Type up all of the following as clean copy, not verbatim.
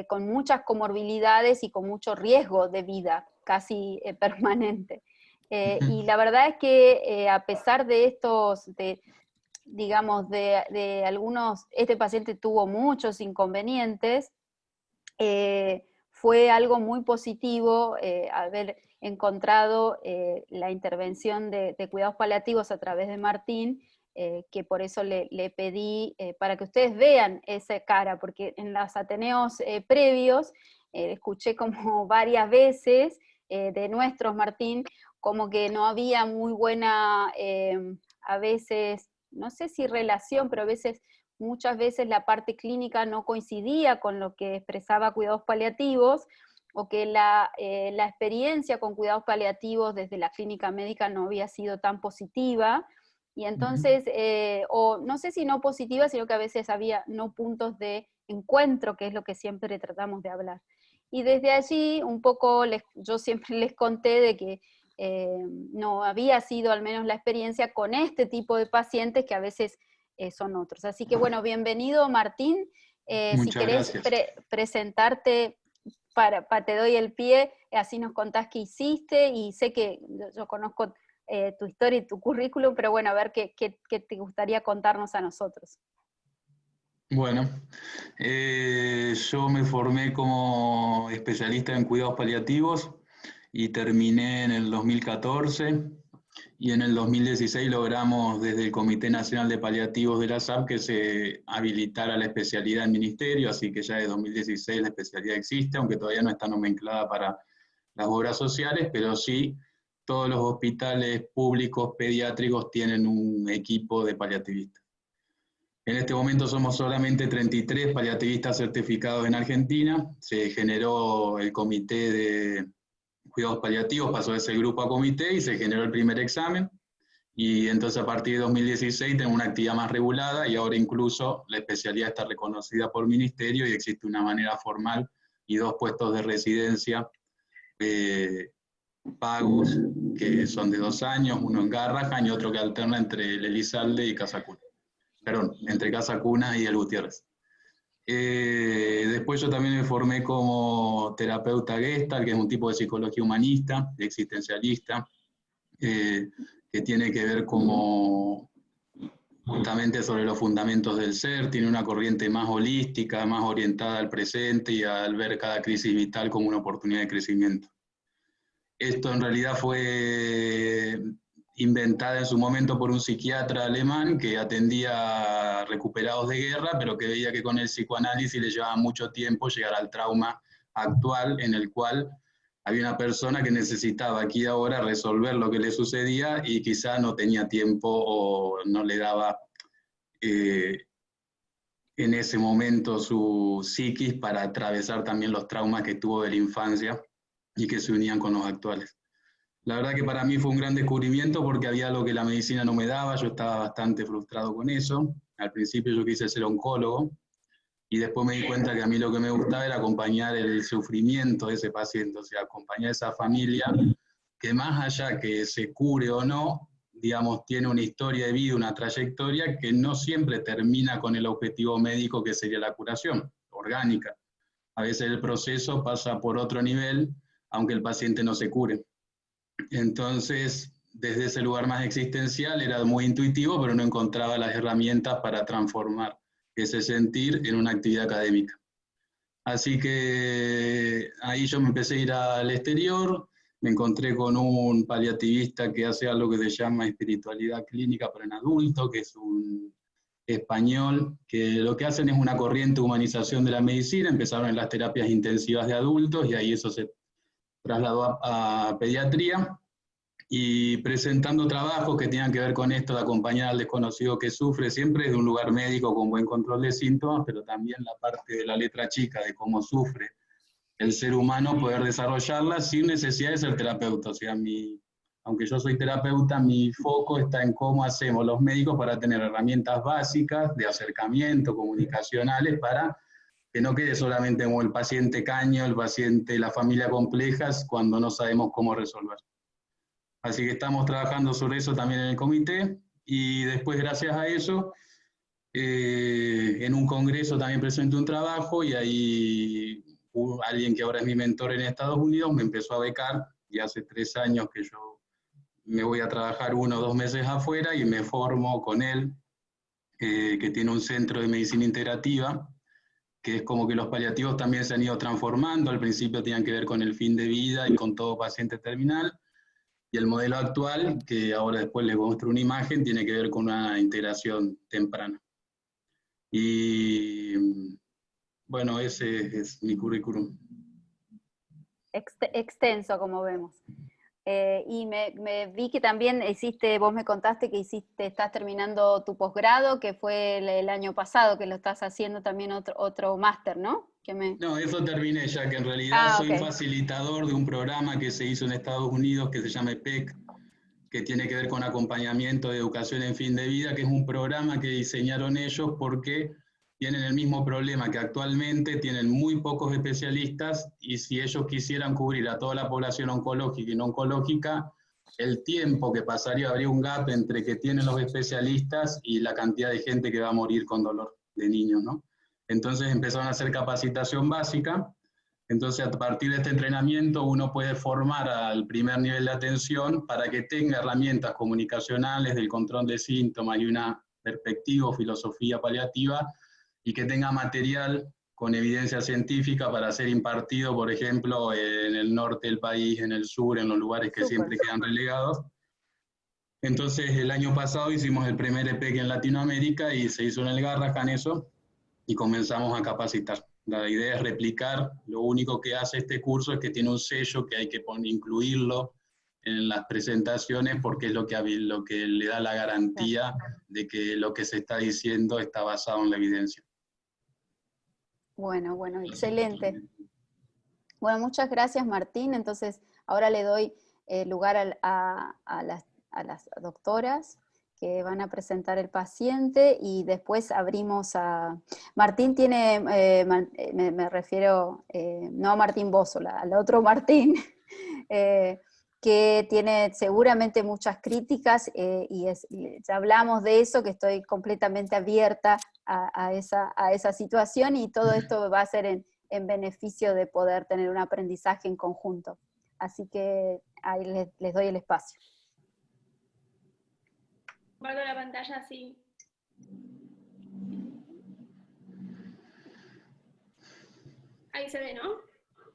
con muchas comorbilidades y con mucho riesgo de vida casi permanente. Y la verdad es que a pesar de estos, digamos, de algunos, este paciente tuvo muchos inconvenientes, fue algo muy positivo haber encontrado la intervención de cuidados paliativos a través de Martín, que por eso le pedí para que ustedes vean esa cara, porque en los Ateneos previos escuché como varias veces de nuestros Martín, como que no había muy buena, a veces, no sé si relación, pero a veces, muchas veces la parte clínica no coincidía con lo que expresaba cuidados paliativos, o que la experiencia con cuidados paliativos desde la clínica médica no había sido tan positiva, y entonces, o no sé si no positiva, sino que a veces había no puntos de encuentro, que es lo que siempre tratamos de hablar. Y desde allí, un poco, yo siempre les conté de que no había sido al menos la experiencia con este tipo de pacientes que a veces son otros. Así que bueno, bienvenido Martín. Si querés presentarte, te doy el pie, así nos contás qué hiciste, y sé que yo conozco tu historia y tu currículum, pero bueno, a ver qué te gustaría contarnos a nosotros. Bueno, yo me formé como especialista en cuidados paliativos y terminé en el 2014, y en el 2016 logramos desde el Comité Nacional de Paliativos de la SAP que se habilitara la especialidad en ministerio, así que ya de 2016 la especialidad existe, aunque todavía no está nomenclada para las obras sociales, pero sí todos los hospitales públicos pediátricos tienen un equipo de paliativistas. En este momento somos solamente 33 paliativistas certificados en Argentina. Se generó el comité de cuidados paliativos, pasó de ese grupo a comité y se generó el primer examen. Y entonces a partir de 2016 tenemos una actividad más regulada, y ahora incluso la especialidad está reconocida por ministerio y existe una manera formal y 2 puestos de residencia pagos, que son de 2 años, uno en Garrahan y otro que alterna entre el Elizalde y Casa Cuna. Perdón, entre Casa Cuna y el Gutiérrez. Después yo también me formé como terapeuta Gestalt, que es un tipo de psicología humanista, existencialista, que tiene que ver como justamente sobre los fundamentos del ser, tiene una corriente más holística, más orientada al presente y al ver cada crisis vital como una oportunidad de crecimiento. Esto en realidad fue inventada en su momento por un psiquiatra alemán que atendía a recuperados de guerra, pero que veía que con el psicoanálisis le llevaba mucho tiempo llegar al trauma actual, en el cual había una persona que necesitaba aquí y ahora resolver lo que le sucedía y quizá no tenía tiempo o no le daba en ese momento su psiquis para atravesar también los traumas que tuvo de la infancia y que se unían con los actuales. La verdad que para mí fue un gran descubrimiento porque había algo que la medicina no me daba, yo estaba bastante frustrado con eso. Al principio yo quise ser oncólogo y después me di cuenta que a mí lo que me gustaba era acompañar el sufrimiento de ese paciente, o sea, acompañar a esa familia que más allá que se cure o no, digamos, tiene una historia de vida, una trayectoria que no siempre termina con el objetivo médico que sería la curación orgánica. A veces el proceso pasa por otro nivel, aunque el paciente no se cure. Entonces, desde ese lugar más existencial era muy intuitivo, pero no encontraba las herramientas para transformar ese sentir en una actividad académica. Así que ahí yo me empecé a ir al exterior, me encontré con un paliativista que hace algo que se llama espiritualidad clínica para en adulto, que es un español, que lo que hacen es una corriente de humanización de la medicina. Empezaron en las terapias intensivas de adultos y ahí eso se trasladó a pediatría, y presentando trabajos que tengan que ver con esto de acompañar al desconocido que sufre, siempre de un lugar médico con buen control de síntomas, pero también la parte de la letra chica de cómo sufre el ser humano, poder desarrollarla sin necesidad de ser terapeuta. O sea, aunque yo soy terapeuta, mi foco está en cómo hacemos los médicos para tener herramientas básicas de acercamiento, comunicacionales, para que no quede solamente como el paciente caño, el paciente, la familia complejas, cuando no sabemos cómo resolver. Así que estamos trabajando sobre eso también en el comité, y después, gracias a eso, En un congreso también presenté un trabajo y ahí alguien que ahora es mi mentor en Estados Unidos me empezó a becar, y hace 3 años que yo me voy a trabajar 1 o 2 meses afuera y me formo con él, que tiene un centro de medicina integrativa, que es como que los paliativos también se han ido transformando. Al principio tenían que ver con el fin de vida y con todo paciente terminal, y el modelo actual, que ahora después les muestro una imagen, tiene que ver con una integración temprana. Y bueno, ese es mi currículum. Extenso, como vemos. Y me vi que también vos me contaste que estás terminando tu posgrado, que fue el año pasado, que lo estás haciendo también otro máster, ¿no? No, eso terminé ya, que en realidad Ah, soy ok. facilitador de un programa que se hizo en Estados Unidos que se llama EPEC, que tiene que ver con acompañamiento de educación en fin de vida, que es un programa que diseñaron ellos porque tienen el mismo problema, que actualmente tienen muy pocos especialistas, y si ellos quisieran cubrir a toda la población oncológica y no oncológica, el tiempo que pasaría, habría un gap entre que tienen los especialistas y la cantidad de gente que va a morir con dolor de niños, ¿no? Entonces empezaron a hacer capacitación básica. Entonces, a partir de este entrenamiento, uno puede formar al primer nivel de atención para que tenga herramientas comunicacionales del control de síntomas y una perspectiva o filosofía paliativa, y que tenga material con evidencia científica para ser impartido, por ejemplo, en el norte del país, en el sur, en los lugares que Súper. siempre quedan relegados. Entonces, el año pasado hicimos el primer EPEC en Latinoamérica y se hizo en el Garrahan eso, y comenzamos a capacitar. La idea es replicar. Lo único que hace este curso es que tiene un sello que hay que incluirlo en las presentaciones, porque es lo que le da la garantía de que lo que se está diciendo está basado en la evidencia. Bueno, excelente. Bueno, muchas gracias, Martín. Entonces, ahora le doy lugar a las doctoras que van a presentar el paciente, y después abrimos a... Martín tiene, me refiero, no a Martín Bósola, al otro Martín, que tiene seguramente muchas críticas, y ya hablamos de eso, que estoy completamente abierta a esa situación, y todo esto va a ser en beneficio de poder tener un aprendizaje en conjunto. Así que ahí les doy el espacio. Guardo la pantalla así. Ahí se ve, ¿no?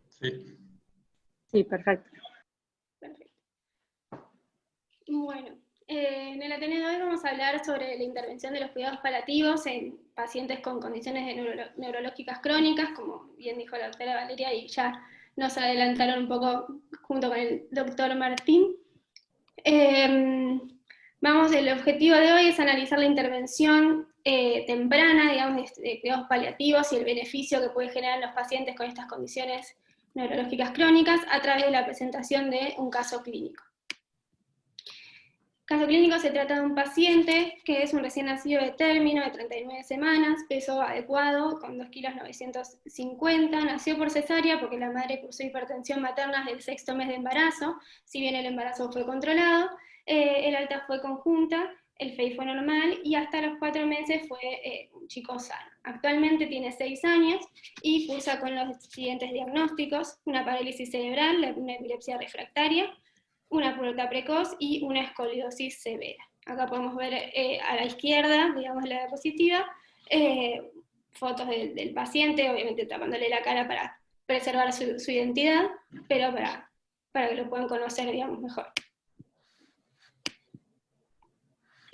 Sí. Sí, perfecto. Perfecto. Bueno, en el Ateneo de hoy vamos a hablar sobre la intervención de los cuidados paliativos en pacientes con condiciones neurológicas crónicas, como bien dijo la doctora Valeria, y ya nos adelantaron un poco junto con el doctor Martín. El objetivo de hoy es analizar la intervención temprana, digamos, de cuidados paliativos y el beneficio que puede generar en los pacientes con estas condiciones neurológicas crónicas a través de la presentación de un caso clínico. Caso clínico: se trata de un paciente que es un recién nacido de término de 39 semanas, peso adecuado, con 2,950 kilos, nació por cesárea porque la madre cursó hipertensión materna desde el 6º mes de embarazo, si bien el embarazo fue controlado, el alta fue conjunta, el FEI fue normal, y hasta los 4 meses fue un chico sano. Actualmente tiene 6 años y cursa con los siguientes diagnósticos: una parálisis cerebral, una epilepsia refractaria, una pubertad precoz y una escoliosis severa. Acá podemos ver a la izquierda, digamos la diapositiva, fotos del paciente, obviamente tapándole la cara para preservar su identidad, pero para que lo puedan conocer, digamos, mejor.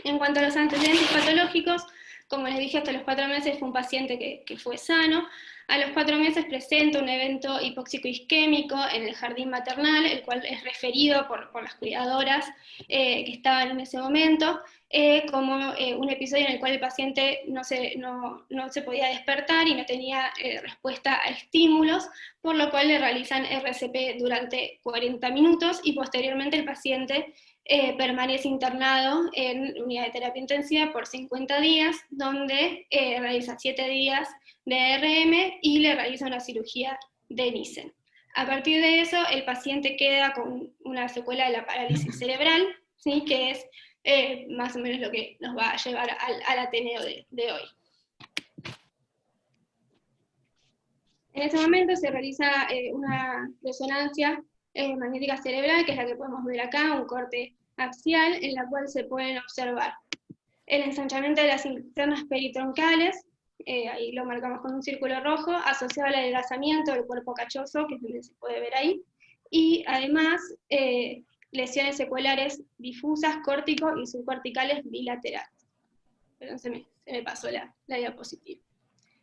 En cuanto a los antecedentes patológicos, como les dije, hasta los 4 meses fue un paciente que fue sano. A los 4 meses presenta un evento hipóxico isquémico en el jardín maternal, el cual es referido por las cuidadoras que estaban en ese momento, como un episodio en el cual el paciente no se podía despertar y no tenía respuesta a estímulos, por lo cual le realizan RCP durante 40 minutos, y posteriormente el paciente permanece internado en unidad de terapia intensiva por 50 días, donde realiza 7 días de RM y le realiza una cirugía de Nissen. A partir de eso, el paciente queda con una secuela de la parálisis cerebral, ¿sí? Que es más o menos lo que nos va a llevar al Ateneo de hoy. En ese momento se realiza una resonancia magnética cerebral, que es la que podemos ver acá, un corte axial, en la cual se pueden observar el ensanchamiento de las internas peritroncales, ahí lo marcamos con un círculo rojo, asociado al adelgazamiento del cuerpo cachoso, que también se puede ver ahí, y además lesiones secuelares difusas, córtico y subcorticales bilaterales. Perdón, se me pasó la diapositiva.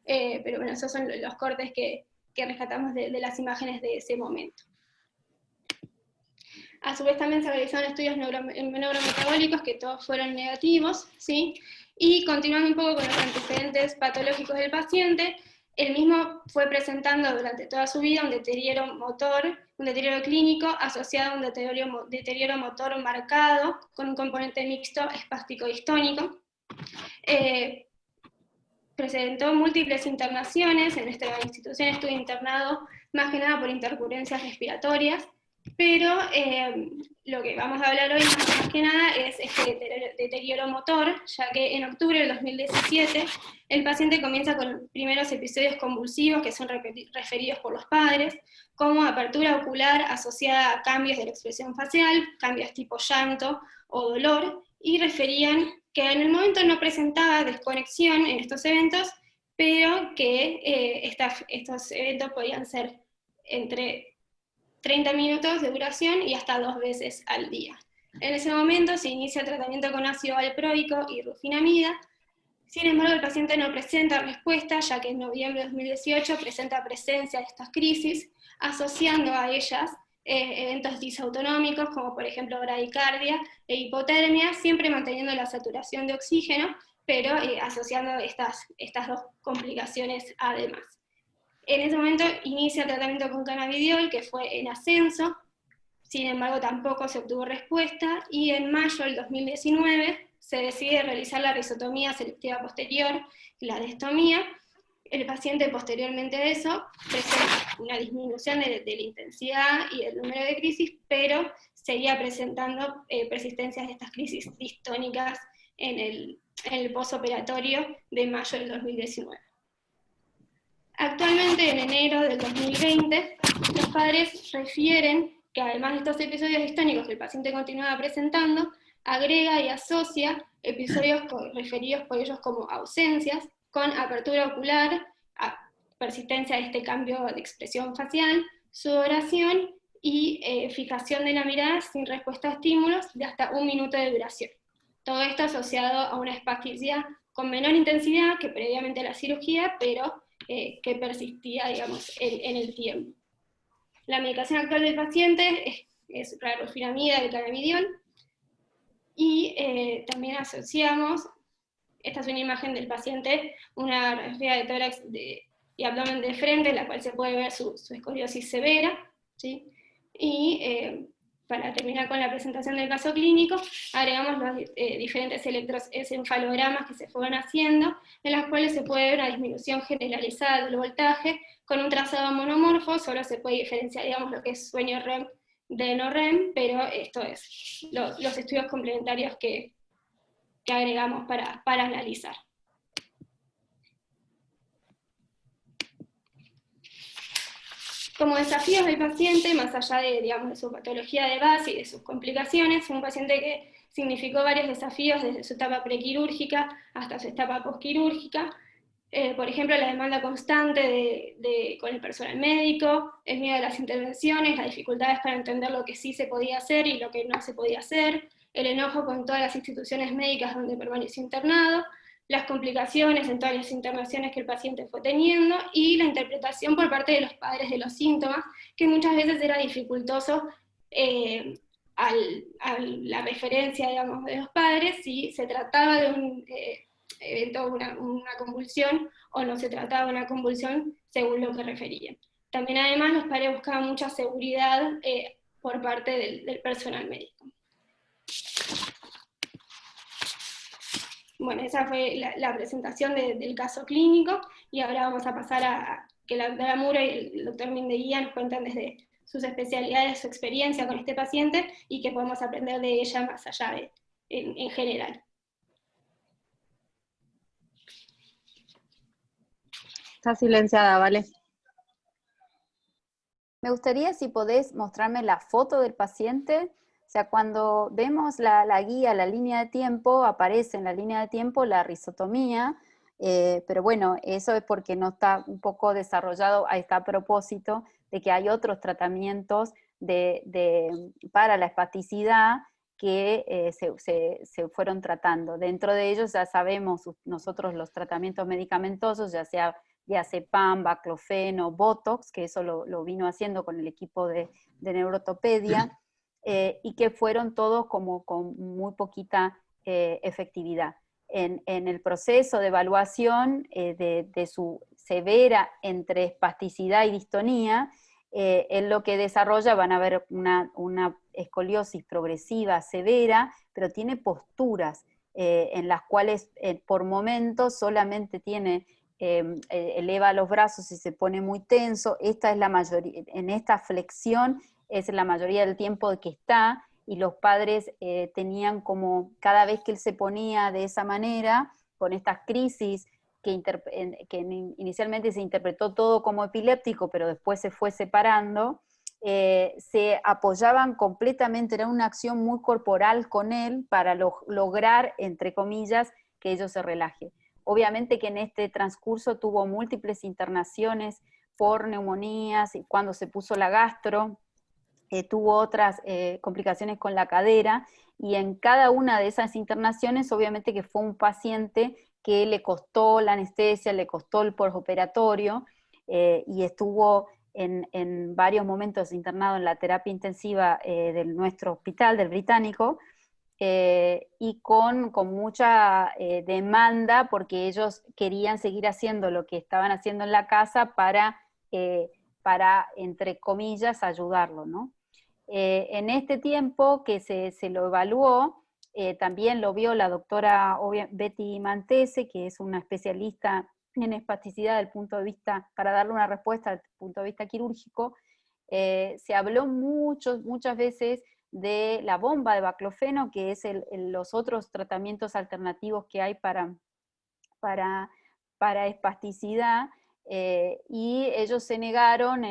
Pero bueno, esos son los cortes que rescatamos de las imágenes de ese momento. A su vez también se realizaron estudios neurometabólicos, que todos fueron negativos, ¿sí? Y continuando un poco con los antecedentes patológicos del paciente, él mismo fue presentando durante toda su vida un deterioro motor, un deterioro clínico asociado a un deterioro motor marcado, con un componente mixto espástico-distónico. Presentó múltiples internaciones, en esta institución estuvo internado más que nada por intercurrencias respiratorias, pero lo que vamos a hablar hoy más que nada es este deterioro motor, ya que en octubre del 2017 el paciente comienza con primeros episodios convulsivos que son referidos por los padres, como apertura ocular asociada a cambios de la expresión facial, cambios tipo llanto o dolor, y referían que en el momento no presentaba desconexión en estos eventos, pero que estos eventos podían ser entre 30 minutos de duración y hasta 2 veces al día. En ese momento se inicia el tratamiento con ácido valproico y rufinamida. Sin embargo, el paciente no presenta respuesta, ya que en noviembre de 2018 presenta presencia de estas crisis, asociando a ellas eventos disautonómicos, como por ejemplo bradicardia e hipotermia, siempre manteniendo la saturación de oxígeno, pero asociando estas dos complicaciones además. En ese momento inicia el tratamiento con cannabidiol, que fue en ascenso, sin embargo tampoco se obtuvo respuesta, y en mayo del 2019 se decide realizar la risotomía selectiva posterior, la destomía. El paciente posteriormente a eso presenta una disminución de la intensidad y del número de crisis, pero seguía presentando persistencias de estas crisis distónicas en el posoperatorio de mayo del 2019. Actualmente, en enero del 2020, los padres refieren que además de estos episodios distónicos que el paciente continuaba presentando, agrega y asocia episodios referidos por ellos como ausencias, con apertura ocular, persistencia de este cambio de expresión facial, sudoración y fijación de la mirada sin respuesta a estímulos de hasta 1 minuto de duración. Todo esto asociado a una espasticidad con menor intensidad que previamente a la cirugía, pero que persistía, digamos, en el tiempo. La medicación actual del paciente es la rufinamida, el cannabidiol, y también asociamos, esta es una imagen del paciente, una radiografía de tórax y abdomen de frente, en la cual se puede ver su escoliosis severa, ¿sí? Y para terminar con la presentación del caso clínico, agregamos los diferentes electroencefalogramas que se fueron haciendo, en las cuales se puede ver una disminución generalizada del voltaje, con un trazado monomorfo. Solo se puede diferenciar, digamos, lo que es sueño REM de no REM, pero esto es los estudios complementarios que agregamos para analizar. Como desafíos del paciente, más allá de, digamos, de su patología de base y de sus complicaciones, fue un paciente que significó varios desafíos desde su etapa prequirúrgica hasta su etapa posquirúrgica. Por ejemplo, la demanda constante con el personal médico, el miedo a las intervenciones, las dificultades para entender lo que sí se podía hacer y lo que no se podía hacer, el enojo con todas las instituciones médicas donde permaneció internado, las complicaciones en todas las internaciones que el paciente fue teniendo, y la interpretación por parte de los padres de los síntomas, que muchas veces era dificultoso a la referencia, digamos, de los padres, si se trataba de un evento, una convulsión, o no se trataba de una convulsión, según lo que referían. También además los padres buscaban mucha seguridad por parte del personal médico. Bueno, esa fue la presentación del caso clínico, y ahora vamos a pasar a que la doctora Muro y el doctor Mindeguía nos cuentan desde sus especialidades, su experiencia con este paciente, y qué podemos aprender de ella más allá en general. Está silenciada, ¿vale? Me gustaría si podés mostrarme la foto del paciente. O sea, cuando vemos la guía, la línea de tiempo, aparece en la línea de tiempo la risotomía, pero bueno, eso es porque no está un poco desarrollado, ahí está a propósito de que hay otros tratamientos para la espasticidad que se fueron tratando. Dentro de ellos ya sabemos nosotros los tratamientos medicamentosos, ya sea diazepam, baclofeno, botox, que eso lo vino haciendo con el equipo de neurotopedia, y que fueron todos como con muy poquita efectividad. En el proceso de evaluación de su severa entre espasticidad y distonía, en lo que desarrolla van a ver una escoliosis progresiva severa, pero tiene posturas en las cuales por momentos solamente tiene eleva los brazos y se pone muy tenso. Esta es la mayoría, en esta flexión es la mayoría del tiempo que está, y los padres tenían como, cada vez que él se ponía de esa manera, con estas crisis, que inicialmente se interpretó todo como epiléptico, pero después se fue separando, se apoyaban completamente, era una acción muy corporal con él para lograr, entre comillas, que ellos se relajen. Obviamente que en este transcurso tuvo múltiples internaciones por neumonías, y cuando se puso la gastro, tuvo otras complicaciones con la cadera, y en cada una de esas internaciones obviamente que fue un paciente que le costó la anestesia, le costó el postoperatorio, y estuvo en varios momentos internado en la terapia intensiva de nuestro hospital, del Británico, y con mucha demanda, porque ellos querían seguir haciendo lo que estaban haciendo en la casa para entre comillas, ayudarlo, ¿no? En este tiempo que se lo evaluó, también lo vio la doctora Betty Mantese, que es una especialista en espasticidad del punto de vista, para darle una respuesta desde el punto de vista quirúrgico. Se habló muchas veces de la bomba de baclofeno, que es los otros tratamientos alternativos que hay para espasticidad, y ellos se negaron,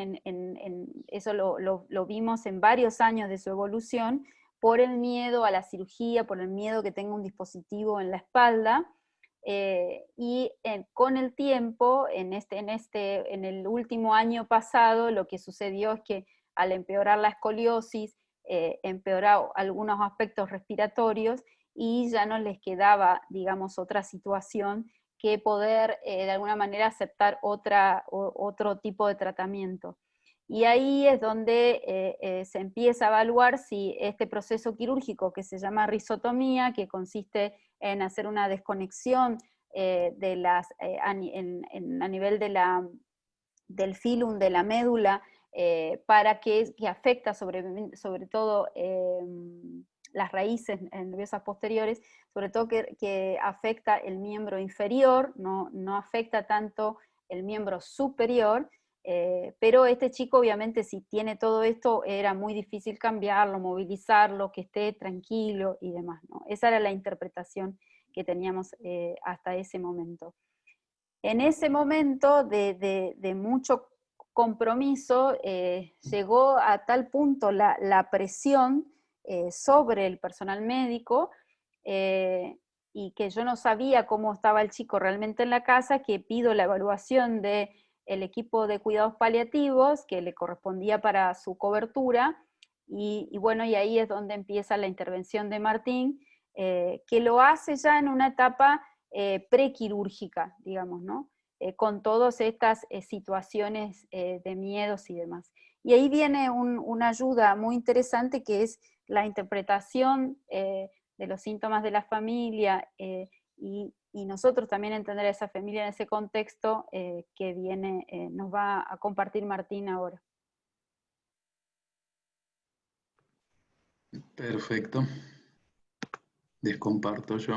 eso lo vimos en varios años de su evolución, por el miedo a la cirugía, por el miedo que tenga un dispositivo en la espalda, y con el tiempo, en el último año pasado, lo que sucedió es que al empeorar la escoliosis, empeoró algunos aspectos respiratorios, y ya no les quedaba, digamos, otra situación que poder de alguna manera aceptar otro tipo de tratamiento. Y ahí es donde se empieza a evaluar si este proceso quirúrgico que se llama risotomía, que consiste en hacer una desconexión a nivel del filum de la médula, para que afecta sobre todo las raíces nerviosas posteriores, sobre todo que afecta el miembro inferior, no afecta tanto el miembro superior, pero este chico obviamente si tiene todo esto era muy difícil cambiarlo, movilizarlo, que esté tranquilo y demás, ¿no? Esa era la interpretación que teníamos hasta ese momento. En ese momento de mucho compromiso, llegó a tal punto la presión sobre el personal médico, y que yo no sabía cómo estaba el chico realmente en la casa, que pido la evaluación del equipo de cuidados paliativos que le correspondía para su cobertura, y bueno, y ahí es donde empieza la intervención de Martín, que lo hace ya en una etapa prequirúrgica, digamos, ¿no? Con todas estas situaciones de miedos y demás. Y ahí viene una ayuda muy interesante, que es la interpretación de los síntomas de la familia, y nosotros también entender a esa familia en ese contexto que nos va a compartir Martín ahora. Perfecto. Descomparto yo.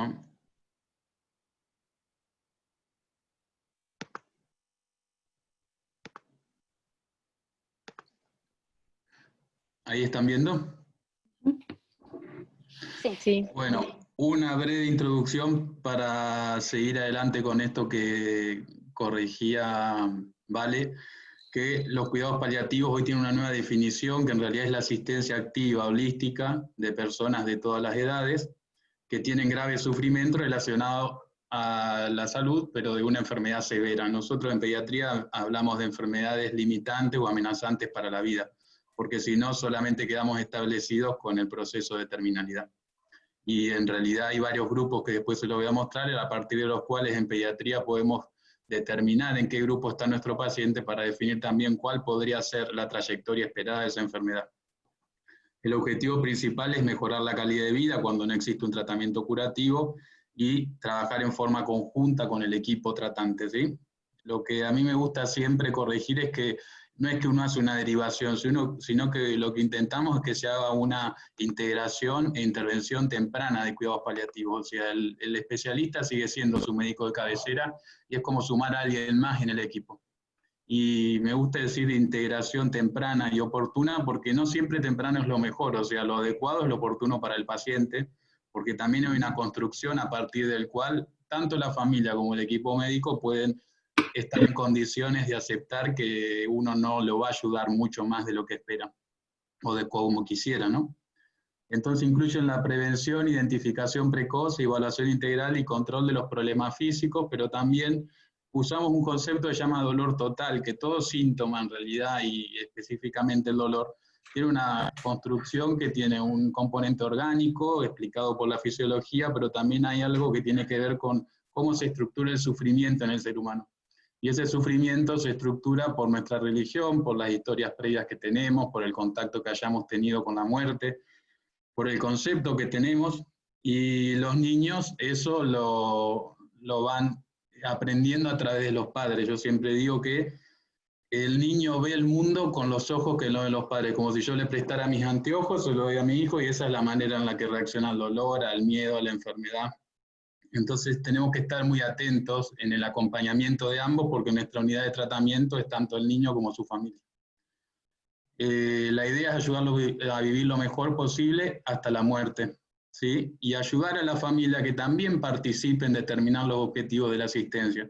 ¿Ahí están viendo? Sí. Sí. Bueno, Una breve introducción para seguir adelante con esto que corregía Vale, que los cuidados paliativos hoy tienen una nueva definición, que en realidad es la asistencia activa holística de personas de todas las edades que tienen grave sufrimiento relacionado a la salud, pero de una enfermedad severa. Nosotros en pediatría hablamos de enfermedades limitantes o amenazantes para la vida, porque si no solamente quedamos establecidos con el proceso de terminalidad. Y en realidad hay varios grupos que después se los voy a mostrar, a partir de los cuales en pediatría podemos determinar en qué grupo está nuestro paciente para definir también cuál podría ser la trayectoria esperada de esa enfermedad. El objetivo principal es mejorar la calidad de vida cuando no existe un tratamiento curativo y trabajar en forma conjunta con el equipo tratante, ¿sí? Lo que a mí me gusta siempre corregir es que no es que uno hace una derivación, sino que lo que intentamos es que se haga una integración e intervención temprana de cuidados paliativos. O sea, el especialista sigue siendo su médico de cabecera y es como sumar a alguien más en el equipo. Y me gusta decir integración temprana y oportuna porque no siempre temprano es lo mejor, o sea, lo adecuado es lo oportuno para el paciente, porque también hay una construcción a partir del cual tanto la familia como el equipo médico pueden estar en condiciones de aceptar que uno no lo va a ayudar mucho más de lo que espera o de como quisiera, ¿no? Entonces incluyen la prevención, identificación precoz, evaluación integral y control de los problemas físicos, pero también usamos un concepto que se llama dolor total, que todo síntoma en realidad, y específicamente el dolor, tiene una construcción que tiene un componente orgánico explicado por la fisiología, pero también hay algo que tiene que ver con cómo se estructura el sufrimiento en el ser humano. Y ese sufrimiento se estructura por nuestra religión, por las historias previas que tenemos, por el contacto que hayamos tenido con la muerte, por el concepto que tenemos, y los niños eso lo van aprendiendo a través de los padres. Yo siempre digo que el niño ve el mundo con los ojos que lo ven los padres, como si yo le prestara mis anteojos, se lo doy a mi hijo, y esa es la manera en la que reacciona al dolor, al miedo, a la enfermedad. Entonces tenemos que estar muy atentos en el acompañamiento de ambos, porque nuestra unidad de tratamiento es tanto el niño como su familia. La idea es ayudarlos a vivir lo mejor posible hasta la muerte, ¿sí? Y ayudar a la familia que también participe en determinar los objetivos de la asistencia,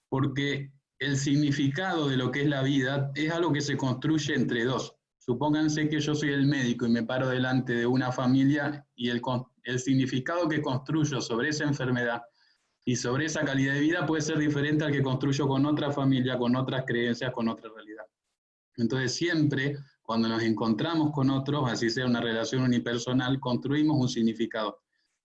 porque el significado de lo que es la vida es algo que se construye entre dos. Supónganse que yo soy el médico y me paro delante de una familia y el significado que construyo sobre esa enfermedad y sobre esa calidad de vida puede ser diferente al que construyo con otra familia, con otras creencias, con otra realidad. Entonces siempre, cuando nos encontramos con otros, así sea una relación unipersonal, construimos un significado.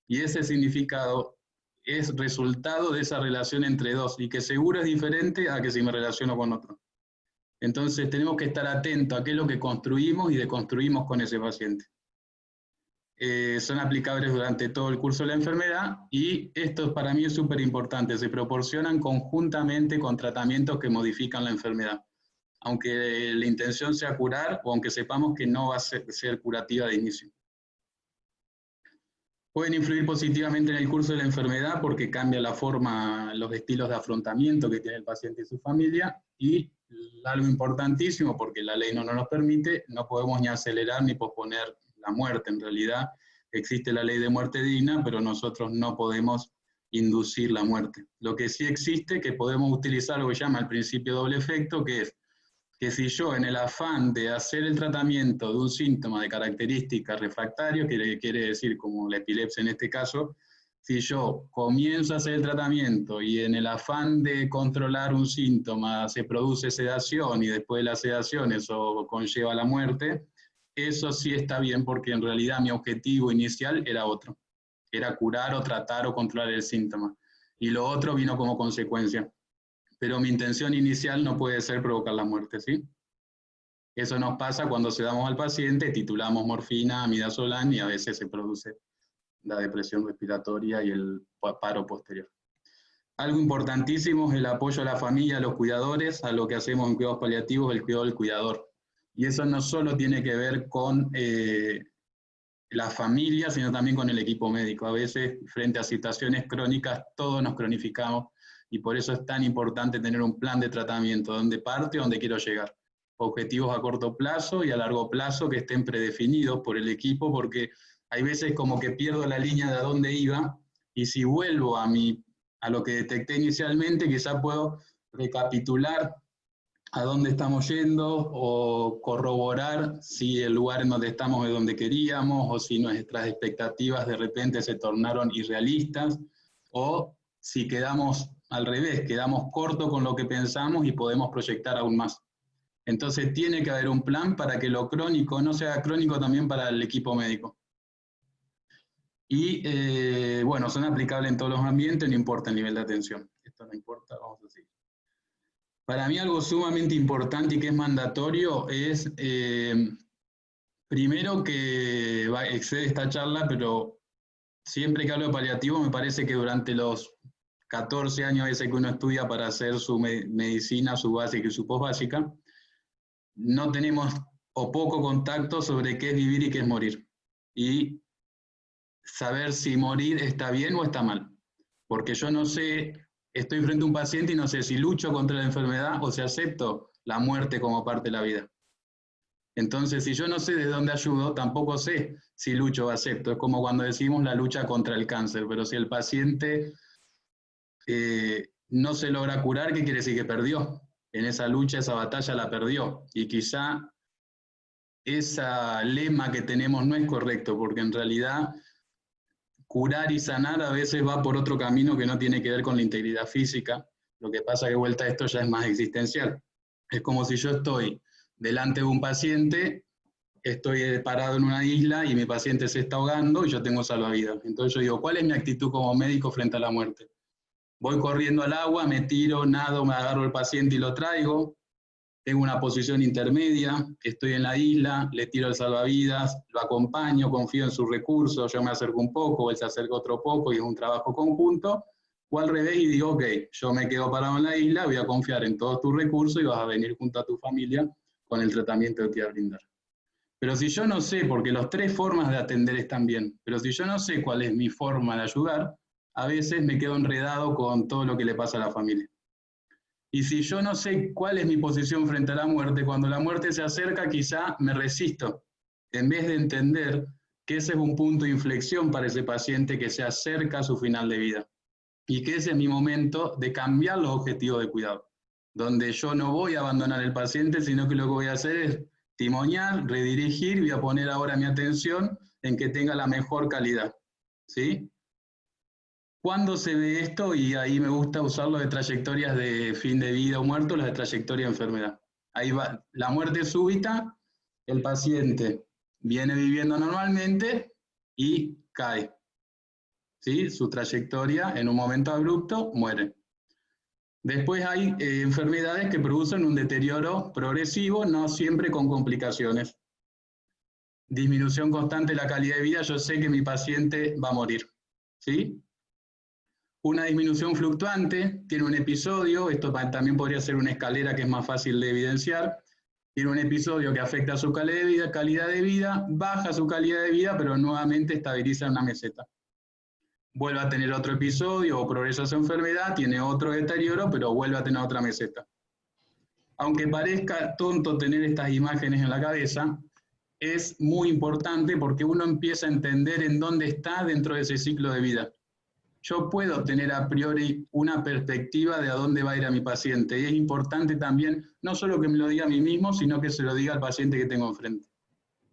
Y ese significado es resultado de esa relación entre dos, y que seguro es diferente a que si me relaciono con otro. Entonces tenemos que estar atentos a qué es lo que construimos y deconstruimos con ese paciente. Son aplicables durante todo el curso de la enfermedad, y esto para mí es súper importante, se proporcionan conjuntamente con tratamientos que modifican la enfermedad, aunque la intención sea curar o aunque sepamos que no va a ser curativa de inicio. Pueden influir positivamente en el curso de la enfermedad porque cambia la forma, los estilos de afrontamiento que tiene el paciente y su familia, y algo importantísimo, porque la ley no nos lo permite, no podemos ni acelerar ni posponer la muerte. En realidad existe la ley de muerte digna, pero nosotros no podemos inducir la muerte. Lo que sí existe, que podemos utilizar lo que se llama el principio doble efecto, que es que si yo en el afán de hacer el tratamiento de un síntoma de característica refractario, que quiere decir como la epilepsia en este caso, si yo comienzo a hacer el tratamiento y en el afán de controlar un síntoma se produce sedación y después de la sedación eso conlleva la muerte, eso sí está bien porque en realidad mi objetivo inicial era otro, era curar o tratar o controlar el síntoma, y lo otro vino como consecuencia. Pero mi intención inicial no puede ser provocar la muerte, ¿sí? Eso nos pasa cuando sedamos al paciente, titulamos morfina, amidazolam, y a veces se produce la depresión respiratoria y el paro posterior. Algo importantísimo es el apoyo a la familia, a los cuidadores, a lo que hacemos en cuidados paliativos, el cuidado del cuidador. Y eso no solo tiene que ver con la familia, sino también con el equipo médico. A veces, frente a situaciones crónicas, todos nos cronificamos, y por eso es tan importante tener un plan de tratamiento, dónde parte, dónde quiero llegar. Objetivos a corto plazo y a largo plazo que estén predefinidos por el equipo, porque hay veces como que pierdo la línea de a dónde iba, y si vuelvo a lo que detecté inicialmente, quizá puedo recapitular a dónde estamos yendo, o corroborar si el lugar en donde estamos es donde queríamos, o si nuestras expectativas de repente se tornaron irrealistas, o si quedamos al revés, quedamos cortos con lo que pensamos y podemos proyectar aún más. Entonces tiene que haber un plan para que lo crónico no sea crónico también para el equipo médico. Y bueno, son aplicables en todos los ambientes, no importa el nivel de atención. Esto no importa, vamos a seguir. Para mí algo sumamente importante y que es mandatorio es, primero que excede esta charla, pero siempre que hablo de paliativo me parece que durante los 14 años ese que uno estudia para hacer su medicina, su básica y su posbásica, no tenemos o poco contacto sobre qué es vivir y qué es morir. Y saber si morir está bien o está mal. Porque yo no sé, estoy frente a un paciente y no sé si lucho contra la enfermedad o si acepto la muerte como parte de la vida. Entonces, si yo no sé de dónde ayudo, tampoco sé si lucho o acepto. Es como cuando decimos la lucha contra el cáncer, pero si el paciente no se logra curar, ¿qué quiere decir? Que perdió. En esa lucha, esa batalla la perdió. Y quizá ese lema que tenemos no es correcto, porque en realidad curar y sanar a veces va por otro camino que no tiene que ver con la integridad física. Lo que pasa que vuelta a esto ya es más existencial. Es como si yo estoy delante de un paciente, estoy parado en una isla y mi paciente se está ahogando y yo tengo salvavidas. Entonces yo digo, ¿cuál es mi actitud como médico frente a la muerte? Voy corriendo al agua, me tiro, nado, me agarro al paciente y lo traigo. Tengo una posición intermedia, estoy en la isla, le tiro el salvavidas, lo acompaño, confío en sus recursos, yo me acerco un poco, él se acerca otro poco y es un trabajo conjunto. O al revés y digo, ok, yo me quedo parado en la isla, voy a confiar en todos tus recursos y vas a venir junto a tu familia con el tratamiento que te voy a brindar. Pero si yo no sé, porque las tres formas de atender están bien, pero si yo no sé cuál es mi forma de ayudar, a veces me quedo enredado con todo lo que le pasa a la familia. Y si yo no sé cuál es mi posición frente a la muerte, cuando la muerte se acerca quizá me resisto, en vez de entender que ese es un punto de inflexión para ese paciente que se acerca a su final de vida. Y que ese es mi momento de cambiar los objetivos de cuidado, donde yo no voy a abandonar al paciente, sino que lo que voy a hacer es timoniar, redirigir, y voy a poner ahora mi atención en que tenga la mejor calidad. ¿Sí? ¿Cuándo se ve esto? Y ahí me gusta usarlo de trayectorias de fin de vida o muerto, las de trayectoria de enfermedad. Ahí va, la muerte súbita, el paciente viene viviendo normalmente y cae. ¿Sí? Su trayectoria en un momento abrupto muere. Después hay enfermedades que producen un deterioro progresivo, no siempre con complicaciones. Disminución constante de la calidad de vida, yo sé que mi paciente va a morir. ¿Sí? Una disminución fluctuante, tiene un episodio, esto también podría ser una escalera que es más fácil de evidenciar, tiene un episodio que afecta su calidad de vida, baja su calidad de vida, pero nuevamente estabiliza una meseta. Vuelve a tener otro episodio o progresa su enfermedad, tiene otro deterioro, pero vuelve a tener otra meseta. Aunque parezca tonto tener estas imágenes en la cabeza, es muy importante porque uno empieza a entender en dónde está dentro de ese ciclo de vida. Yo puedo tener a priori una perspectiva de a dónde va a ir a mi paciente, y es importante también, no solo que me lo diga a mí mismo, sino que se lo diga al paciente que tengo enfrente.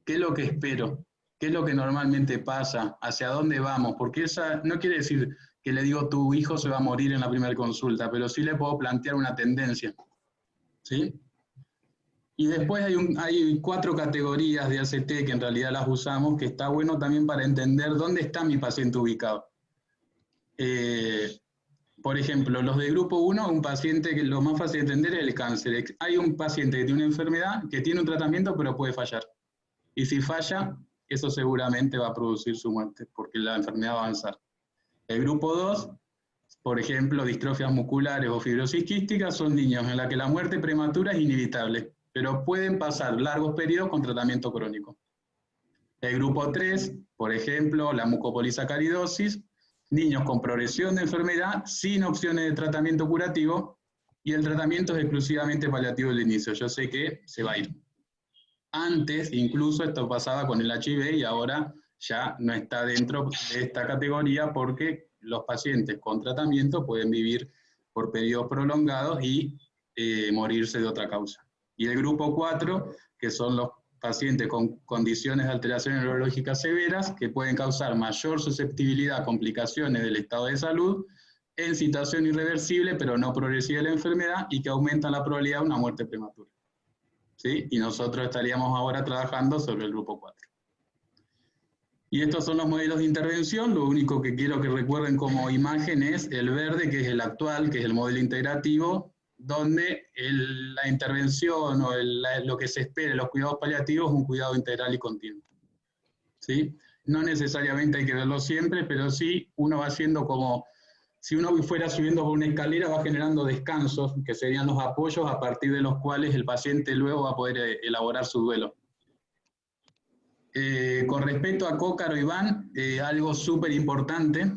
¿Qué es lo que espero? ¿Qué es lo que normalmente pasa? ¿Hacia dónde vamos? Porque esa no quiere decir que le digo tu hijo se va a morir en la primera consulta, pero sí le puedo plantear una tendencia. ¿Sí? Y después hay 4 categorías de ACT que en realidad las usamos, que está bueno también para entender dónde está mi paciente ubicado. Por ejemplo, los de grupo 1, un paciente que lo más fácil de entender es el cáncer. Hay un paciente que tiene una enfermedad, que tiene un tratamiento, pero puede fallar. Y si falla, eso seguramente va a producir su muerte, porque la enfermedad va a avanzar. El grupo 2, por ejemplo, distrofias musculares o fibrosis quística, son niños en los que la muerte prematura es inevitable, pero pueden pasar largos periodos con tratamiento crónico. El grupo 3, por ejemplo, la mucopolisacaridosis, niños con progresión de enfermedad sin opciones de tratamiento curativo, y el tratamiento es exclusivamente paliativo del inicio. Yo sé que se va a ir. Antes, incluso, esto pasaba con el HIV y ahora ya no está dentro de esta categoría porque los pacientes con tratamiento pueden vivir por periodos prolongados y morirse de otra causa. Y el grupo 4, que son los pacientes con condiciones de alteraciones neurológicas severas que pueden causar mayor susceptibilidad a complicaciones del estado de salud en situación irreversible pero no progresiva de la enfermedad y que aumentan la probabilidad de una muerte prematura. ¿Sí? Y nosotros estaríamos ahora trabajando sobre el grupo 4. Y estos son los modelos de intervención. Lo único que quiero que recuerden como imagen es el verde, que es el actual, que es el modelo integrativo, donde la intervención o lo que se espera, los cuidados paliativos, es un cuidado integral y continuo. ¿Sí? No necesariamente hay que verlo siempre, pero sí uno va haciendo como, si uno fuera subiendo por una escalera, va generando descansos, que serían los apoyos a partir de los cuales el paciente luego va a poder elaborar su duelo. Con respecto a Cócaro y Iván, algo súper importante,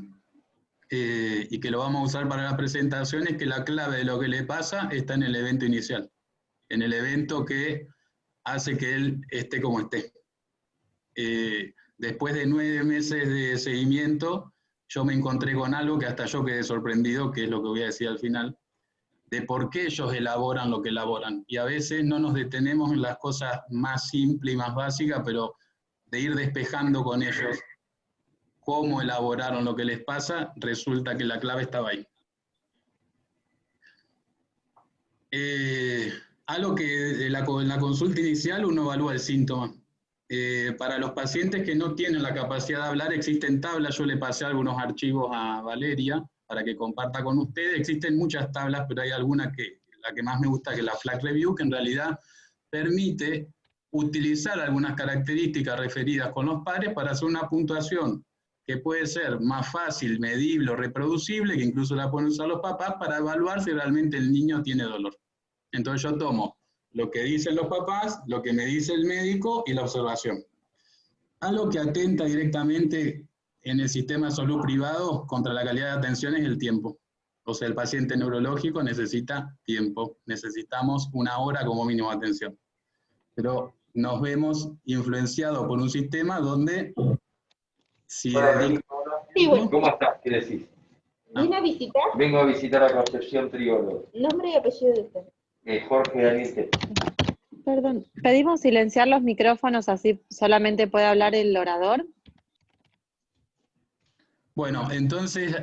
y que lo vamos a usar para la presentación, es que la clave de lo que le pasa está en el evento inicial, en el evento que hace que él esté como esté. Después de 9 meses de seguimiento, yo me encontré con algo que hasta yo quedé sorprendido, que es lo que voy a decir al final, de por qué ellos elaboran lo que elaboran. Y a veces no nos detenemos en las cosas más simples y más básicas, pero de ir despejando con ellos cómo elaboraron lo que les pasa, resulta que la clave estaba ahí. Algo que en la consulta inicial uno evalúa el síntoma. Para los pacientes que no tienen la capacidad de hablar, existen tablas. Yo le pasé algunos archivos a Valeria para que comparta con ustedes. Existen muchas tablas, pero hay alguna que, la que más me gusta, que es la Flag Review, que en realidad permite utilizar algunas características referidas con los padres para hacer una puntuación que puede ser más fácil, medible o reproducible, que incluso la pueden usar los papás para evaluar si realmente el niño tiene dolor. Entonces yo tomo lo que dicen los papás, lo que me dice el médico y la observación. Algo que atenta directamente en el sistema de salud privado contra la calidad de atención es el tiempo. O sea, el paciente neurológico necesita tiempo, necesitamos 1 hora como mínimo de atención. Pero nos vemos influenciados por un sistema donde si sí, bueno. ¿Cómo estás? ¿Qué decís? ¿Vine a visitar? Vengo a visitar a Concepción Triolo. ¿Nombre y apellido de usted? Jorge Daniel. Perdón, pedimos silenciar los micrófonos, así solamente puede hablar el orador. Bueno, entonces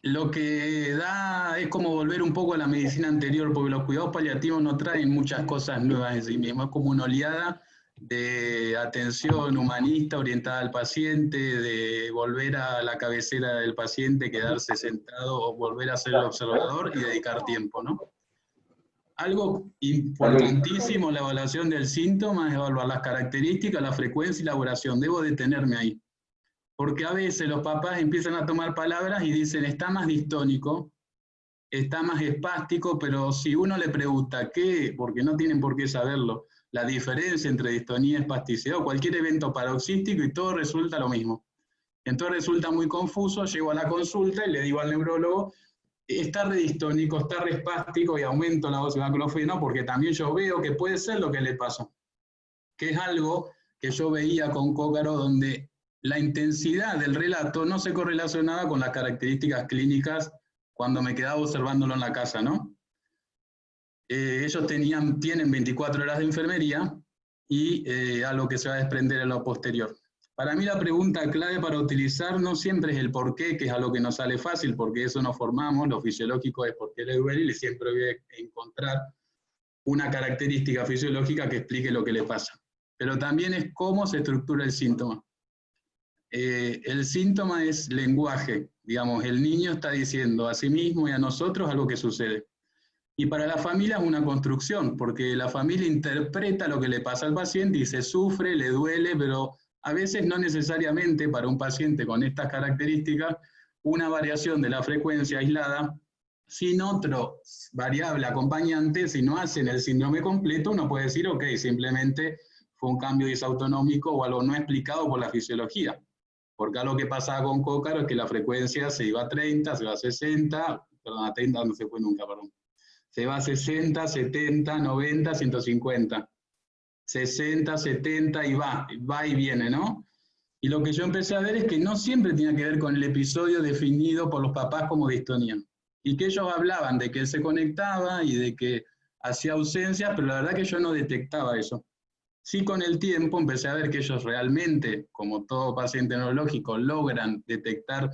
lo que da es como volver un poco a la medicina anterior, porque los cuidados paliativos no traen muchas cosas nuevas en sí mismos, es como una oleada de atención humanista orientada al paciente, de volver a la cabecera del paciente, quedarse sentado o volver a ser el observador y dedicar tiempo, ¿no? Algo importantísimo en la evaluación del síntoma es evaluar las características, la frecuencia y la duración. Debo detenerme ahí. Porque a veces los papás empiezan a tomar palabras y dicen, está más distónico, está más espástico, pero si uno le pregunta qué, porque no tienen por qué saberlo, la diferencia entre distonía, espasticidad o cualquier evento paroxístico y todo resulta lo mismo. Entonces resulta muy confuso, llego a la consulta y le digo al neurólogo, está redistónico, está respástico y aumento la dosis de baclofeno porque también yo veo que puede ser lo que le pasó. Que es algo que yo veía con Cócaro donde la intensidad del relato no se correlacionaba con las características clínicas cuando me quedaba observándolo en la casa, ¿no? Ellos tienen 24 horas de enfermería y algo que se va a desprender en lo posterior. Para mí la pregunta clave para utilizar no siempre es el por qué, que es algo que nos sale fácil, porque eso nos formamos, lo fisiológico es por qué le duele y siempre voy a encontrar una característica fisiológica que explique lo que le pasa. Pero también es cómo se estructura el síntoma. El síntoma es lenguaje, digamos, el niño está diciendo a sí mismo y a nosotros algo que sucede. Y para la familia es una construcción, porque la familia interpreta lo que le pasa al paciente y se sufre, le duele, pero a veces no necesariamente para un paciente con estas características, una variación de la frecuencia aislada, sin otro variable acompañante, si no hacen el síndrome completo, uno puede decir, ok, simplemente fue un cambio disautonómico o algo no explicado por la fisiología. Porque algo que pasaba con Cócaro es que la frecuencia se iba a 30, se va a 60, perdón, a 30 no se fue nunca, perdón. Se va a 60, 70, 90, 150. 60, 70 y va y viene, ¿no? Y lo que yo empecé a ver es que no siempre tenía que ver con el episodio definido por los papás como distonía. Y que ellos hablaban de que él se conectaba y de que hacía ausencias, pero la verdad que yo no detectaba eso. Sí, con el tiempo empecé a ver que ellos realmente, como todo paciente neurológico, logran detectar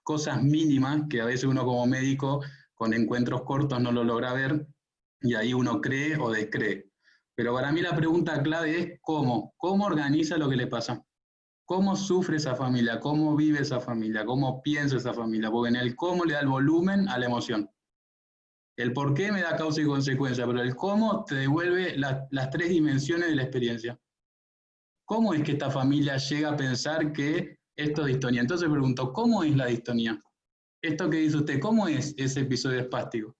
cosas mínimas que a veces uno como médico con encuentros cortos no lo logra ver, y ahí uno cree o descree. Pero para mí la pregunta clave es ¿cómo? ¿Cómo organiza lo que le pasa? ¿Cómo sufre esa familia? ¿Cómo vive esa familia? ¿Cómo piensa esa familia? Porque en el cómo le da el volumen a la emoción. El por qué me da causa y consecuencia, pero el cómo te devuelve las tres dimensiones de la experiencia. ¿Cómo es que esta familia llega a pensar que esto es distonía? Entonces pregunto, ¿cómo es la distonía? Esto que dice usted, ¿cómo es ese episodio espástico?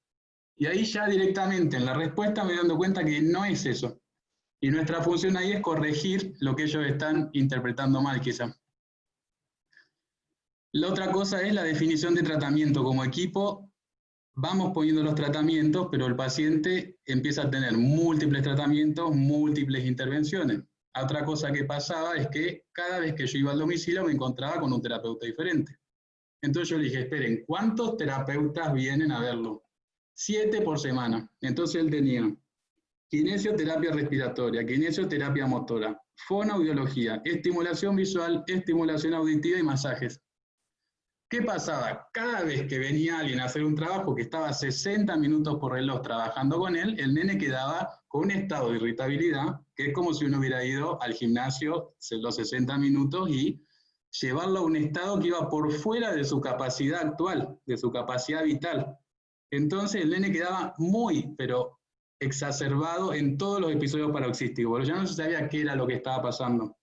Y ahí ya directamente en la respuesta me doy dando cuenta que no es eso. Y nuestra función ahí es corregir lo que ellos están interpretando mal, quizá. La otra cosa es la definición de tratamiento. Como equipo, vamos poniendo los tratamientos, pero el paciente empieza a tener múltiples tratamientos, múltiples intervenciones. Otra cosa que pasaba es que cada vez que yo iba al domicilio me encontraba con un terapeuta diferente. Entonces yo le dije, esperen, ¿cuántos terapeutas vienen a verlo? 7 por semana. Entonces él tenía kinesioterapia respiratoria, kinesioterapia motora, fonoaudiología, estimulación visual, estimulación auditiva y masajes. ¿Qué pasaba? Cada vez que venía alguien a hacer un trabajo que estaba 60 minutos por reloj trabajando con él, el nene quedaba con un estado de irritabilidad, que es como si uno hubiera ido al gimnasio los 60 minutos y llevarlo a un estado que iba por fuera de su capacidad actual, de su capacidad vital. Entonces el nene quedaba muy, pero exacerbado en todos los episodios paroxísticos, pero ya no se sabía qué era lo que estaba pasando,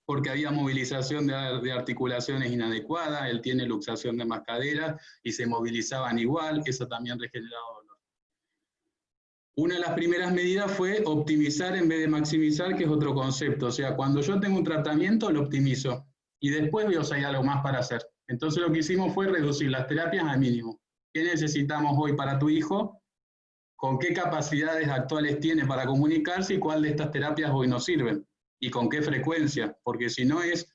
porque había movilización de articulaciones inadecuadas, él tiene luxación de más caderas y se movilizaban igual, eso también regeneraba dolor. Una de las primeras medidas fue optimizar en vez de maximizar, que es otro concepto, o sea, cuando yo tengo un tratamiento lo optimizo y después veo si hay algo más para hacer. Entonces lo que hicimos fue reducir las terapias al mínimo. ¿Qué necesitamos hoy para tu hijo? ¿Con qué capacidades actuales tiene para comunicarse y cuál de estas terapias hoy nos sirven? ¿Y con qué frecuencia? Porque si no es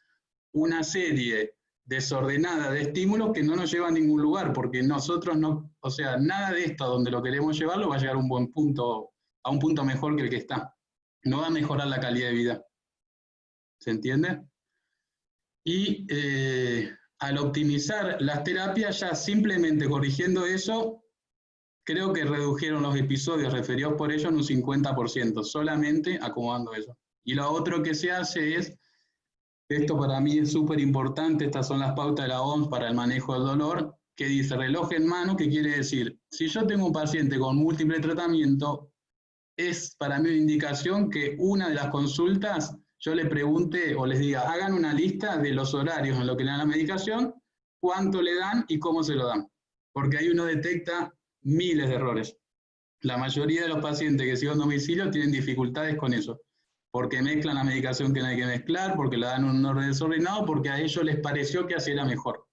una serie desordenada de estímulos que no nos lleva a ningún lugar, porque nosotros no, o sea, nada de esto donde lo queremos llevarlo va a llegar a un buen punto, a un punto mejor que el que está. No va a mejorar la calidad de vida. ¿Se entiende? Y al optimizar las terapias, ya simplemente corrigiendo eso, creo que redujeron los episodios referidos por ellos en un 50%, solamente acomodando eso. Y lo otro que se hace es, esto para mí es súper importante, estas son las pautas de la OMS para el manejo del dolor, que dice reloj en mano, que quiere decir, si yo tengo un paciente con múltiple tratamiento, es para mí una indicación que una de las consultas yo le pregunte o les diga, hagan una lista de los horarios en lo que le dan la medicación, cuánto le dan y cómo se lo dan. Porque ahí uno detecta miles de errores. La mayoría de los pacientes que siguen domicilio tienen dificultades con eso, porque mezclan la medicación que no hay que mezclar, porque la dan en un orden desordenado, porque a ellos les pareció que así era mejor.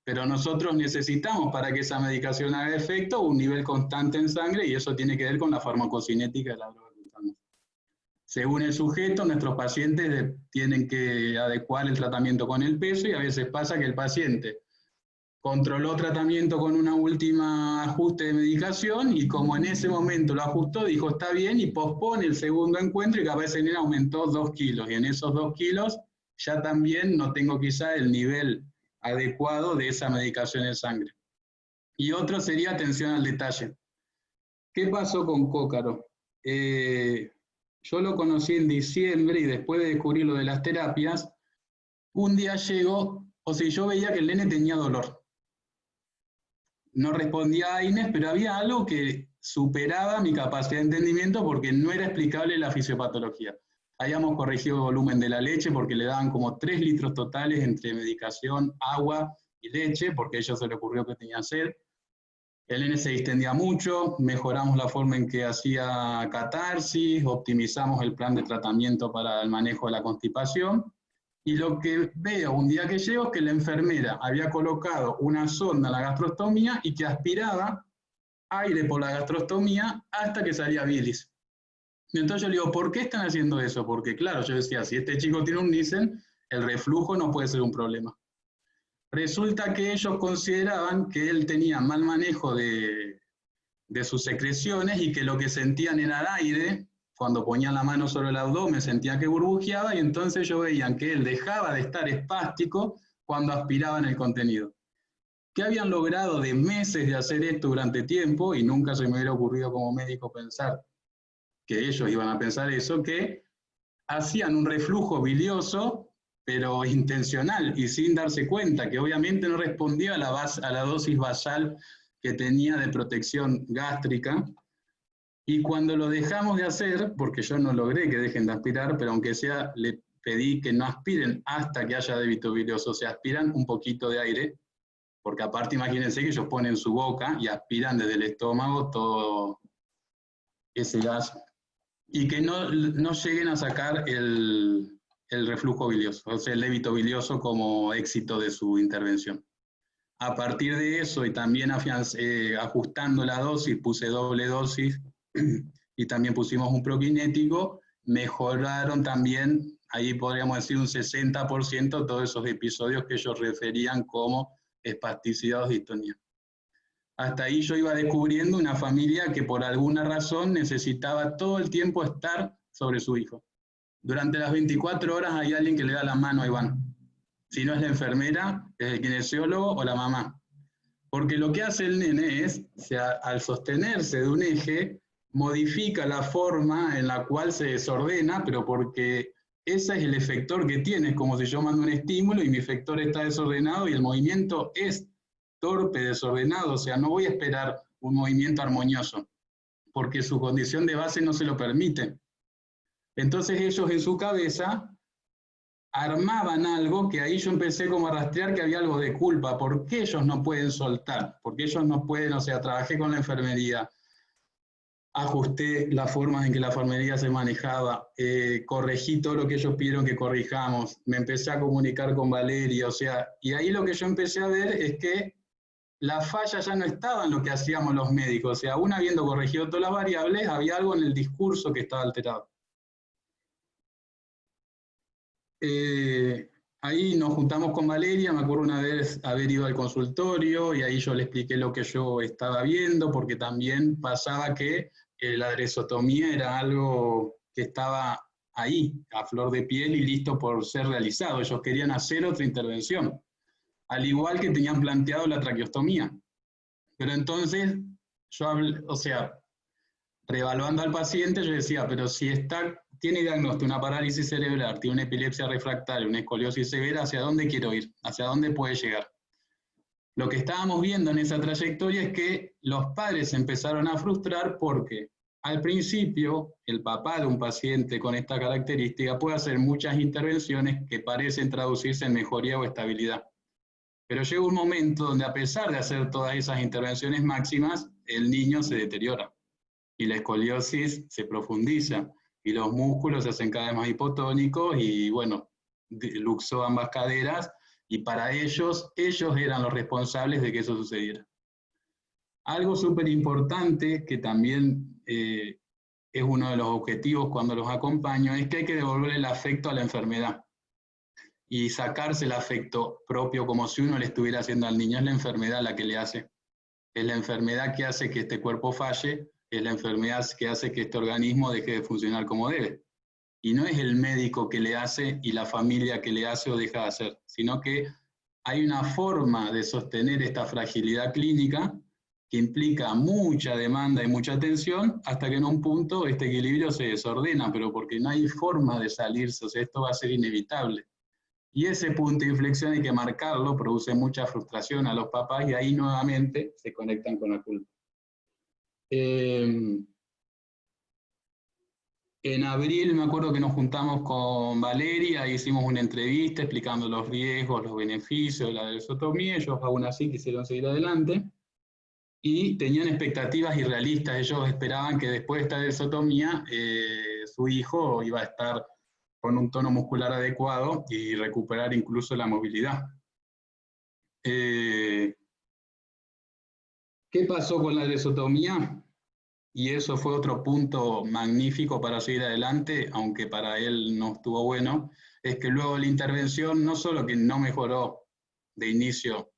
Pero nosotros necesitamos para que esa medicación haga efecto un nivel constante en sangre y eso tiene que ver con la farmacocinética de la droga que usamos. Según el sujeto, nuestros pacientes tienen que adecuar el tratamiento con el peso y a veces pasa que el paciente controló tratamiento con una última ajuste de medicación y como en ese momento lo ajustó, dijo está bien y pospone el segundo encuentro y capaz en él aumentó 2 kilos y en esos 2 kilos ya también no tengo quizá el nivel adecuado de esa medicación en sangre. Y otro sería atención al detalle. ¿Qué pasó con Cócaro? Yo lo conocí en diciembre y después de descubrir lo de las terapias, un día llegó, o sea, yo veía que el nene tenía dolor. No respondía a Inés, pero había algo que superaba mi capacidad de entendimiento porque no era explicable la fisiopatología. Habíamos corregido el volumen de la leche porque le daban como 3 litros totales entre medicación, agua y leche, porque a ellos se le ocurrió que tenía sed. El nene se distendía mucho, mejoramos la forma en que hacía catarsis, optimizamos el plan de tratamiento para el manejo de la constipación. Y lo que veo un día que llego es que la enfermera había colocado una sonda en la gastrostomía y que aspiraba aire por la gastrostomía hasta que salía bilis. Entonces yo le digo, ¿por qué están haciendo eso? Porque claro, yo decía, si este chico tiene un Nissen, el reflujo no puede ser un problema. Resulta que ellos consideraban que él tenía mal manejo de sus secreciones y que lo que sentían era aire. Cuando ponían la mano sobre el abdomen sentía que burbujeaba y entonces ellos veían que él dejaba de estar espástico cuando aspiraban el contenido. Que habían logrado de meses de hacer esto durante tiempo, y nunca se me hubiera ocurrido como médico pensar que ellos iban a pensar eso, que hacían un reflujo bilioso, pero intencional y sin darse cuenta, que obviamente no respondía a la dosis basal que tenía de protección gástrica. Y cuando lo dejamos de hacer, porque yo no logré que dejen de aspirar, pero aunque sea, le pedí que no aspiren hasta que haya débito bilioso, o sea, aspiran un poquito de aire, porque aparte imagínense que ellos ponen su boca y aspiran desde el estómago todo ese gas, y que no lleguen a sacar el reflujo bilioso, o sea, el débito bilioso como éxito de su intervención. A partir de eso, y también ajustando la dosis, puse doble dosis, y también pusimos un prokinético, mejoraron también, ahí podríamos decir un 60% todos esos episodios que ellos referían como espasticidad o distonía. Hasta ahí yo iba descubriendo una familia que por alguna razón necesitaba todo el tiempo estar sobre su hijo. Durante las 24 horas hay alguien que le da la mano a Iván. Si no es la enfermera, es el kinesiólogo o la mamá. Porque lo que hace el nene es, al sostenerse de un eje, modifica la forma en la cual se desordena, pero porque ese es el efector que tiene. Es como si yo mando un estímulo y mi efector está desordenado y el movimiento es torpe, desordenado, o sea, no voy a esperar un movimiento armonioso, porque su condición de base no se lo permite. Entonces ellos en su cabeza armaban algo que ahí yo empecé como a rastrear que había algo de culpa. ¿Por qué ellos no pueden soltar? ¿Por qué ellos no pueden? O sea, trabajé con la enfermería, ajusté las formas en que la enfermería se manejaba, corregí todo lo que ellos pidieron que corrijamos, me empecé a comunicar con Valeria, o sea, y ahí lo que yo empecé a ver es que la falla ya no estaba en lo que hacíamos los médicos, o sea, aún habiendo corregido todas las variables, había algo en el discurso que estaba alterado. Ahí nos juntamos con Valeria, me acuerdo una vez haber ido al consultorio y ahí yo le expliqué lo que yo estaba viendo, porque también pasaba que la dresotomía era algo que estaba ahí, a flor de piel y listo por ser realizado. Ellos querían hacer otra intervención, al igual que tenían planteado la traqueostomía. Pero entonces, o sea, reevaluando al paciente, yo decía, pero si tiene diagnóstico una parálisis cerebral, tiene una epilepsia refractaria, una escoliosis severa, ¿hacia dónde quiero ir? ¿Hacia dónde puede llegar? Lo que estábamos viendo en esa trayectoria es que los padres se empezaron a frustrar porque al principio el papá de un paciente con esta característica puede hacer muchas intervenciones que parecen traducirse en mejoría o estabilidad. Pero llega un momento donde a pesar de hacer todas esas intervenciones máximas, el niño se deteriora y la escoliosis se profundiza y los músculos se hacen cada vez más hipotónicos y bueno, luxó ambas caderas y para ellos eran los responsables de que eso sucediera. Algo súper importante que también es uno de los objetivos cuando los acompaño es que hay que devolver el afecto a la enfermedad y sacarse el afecto propio como si uno le estuviera haciendo al niño. Es la enfermedad la que le hace. Es la enfermedad que hace que este cuerpo falle, es la enfermedad que hace que este organismo deje de funcionar como debe. Y no es el médico que le hace y la familia que le hace o deja de hacer, sino que hay una forma de sostener esta fragilidad clínica que implica mucha demanda y mucha atención hasta que en un punto este equilibrio se desordena, pero porque no hay forma de salirse, o sea, esto va a ser inevitable. Y ese punto de inflexión hay que marcarlo, produce mucha frustración a los papás y ahí nuevamente se conectan con la culpa. En abril me acuerdo que nos juntamos con Valeria, hicimos una entrevista explicando los riesgos, los beneficios de la dresotomía. Ellos aún así quisieron seguir adelante y tenían expectativas irrealistas. Ellos esperaban que después de esta dresotomía su hijo iba a estar con un tono muscular adecuado y recuperar incluso la movilidad. ¿Qué pasó con la dresotomía? y eso fue otro punto magnífico para seguir adelante, aunque para él no estuvo bueno, es que luego la intervención no solo que no mejoró de inicio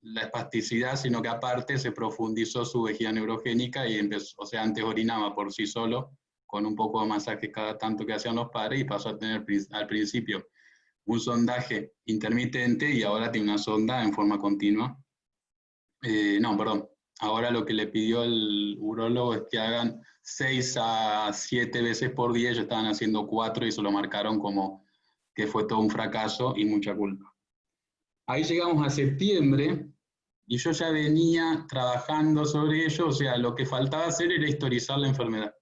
la espasticidad, sino que aparte se profundizó su vejiga neurogénica y empezó, o sea, antes orinaba por sí solo, con un poco de masaje cada tanto que hacían los padres, y pasó a tener al principio un sondaje intermitente y ahora tiene una sonda en forma continua. Ahora lo que le pidió el urólogo es que hagan 6 a 7 veces por día, ellos estaban haciendo 4 y se lo marcaron como que fue todo un fracaso y mucha culpa. Ahí llegamos a septiembre y yo ya venía trabajando sobre ello, o sea, lo que faltaba hacer era historizar la enfermedad.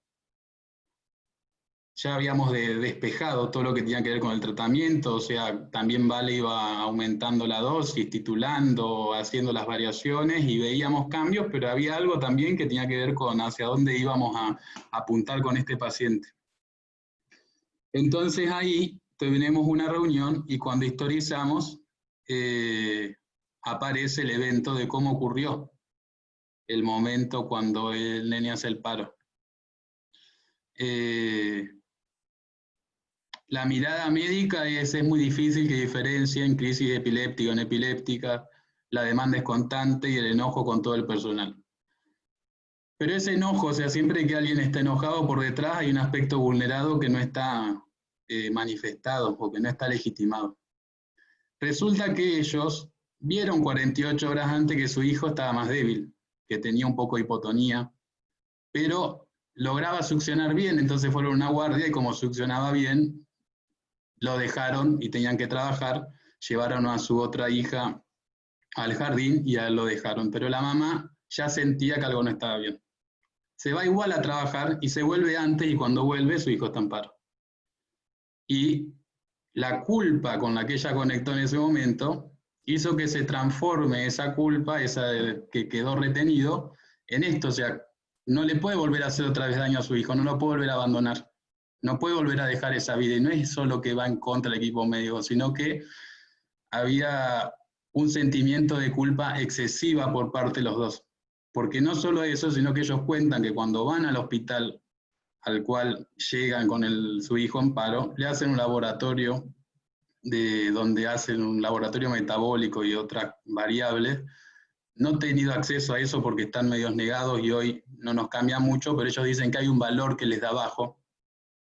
Ya habíamos despejado todo lo que tenía que ver con el tratamiento, o sea, también Vale iba aumentando la dosis, titulando, haciendo las variaciones y veíamos cambios, pero había algo también que tenía que ver con hacia dónde íbamos a apuntar con este paciente. Entonces ahí tenemos una reunión y cuando historizamos, aparece el evento de cómo ocurrió el momento cuando el nene hace el paro. La mirada médica es muy difícil que diferencie en crisis epiléptica o en epiléptica, la demanda es constante y el enojo con todo el personal. Pero ese enojo, o sea, siempre que alguien está enojado por detrás hay un aspecto vulnerado que no está manifestado o que no está legitimado. Resulta que ellos vieron 48 horas antes que su hijo estaba más débil, que tenía un poco de hipotonía, pero lograba succionar bien, entonces fueron a una guardia y como succionaba bien, lo dejaron y tenían que trabajar, llevaron a su otra hija al jardín y a él lo dejaron, pero la mamá ya sentía que algo no estaba bien. Se va igual a trabajar y se vuelve antes y cuando vuelve su hijo está en paro. Y la culpa con la que ella conectó en ese momento hizo que se transforme esa culpa, esa que quedó retenido, en esto, o sea, no le puede volver a hacer otra vez daño a su hijo, no lo puede volver a abandonar. No puede volver a dejar esa vida, y no es solo que va en contra del equipo médico, sino que había un sentimiento de culpa excesiva por parte de los dos. Porque no solo eso, sino que ellos cuentan que cuando van al hospital al cual llegan con su hijo en paro, le hacen un laboratorio, donde hacen un laboratorio metabólico y otras variables. No he tenido acceso a eso porque están medios negados y hoy no nos cambia mucho, pero ellos dicen que hay un valor que les da bajo,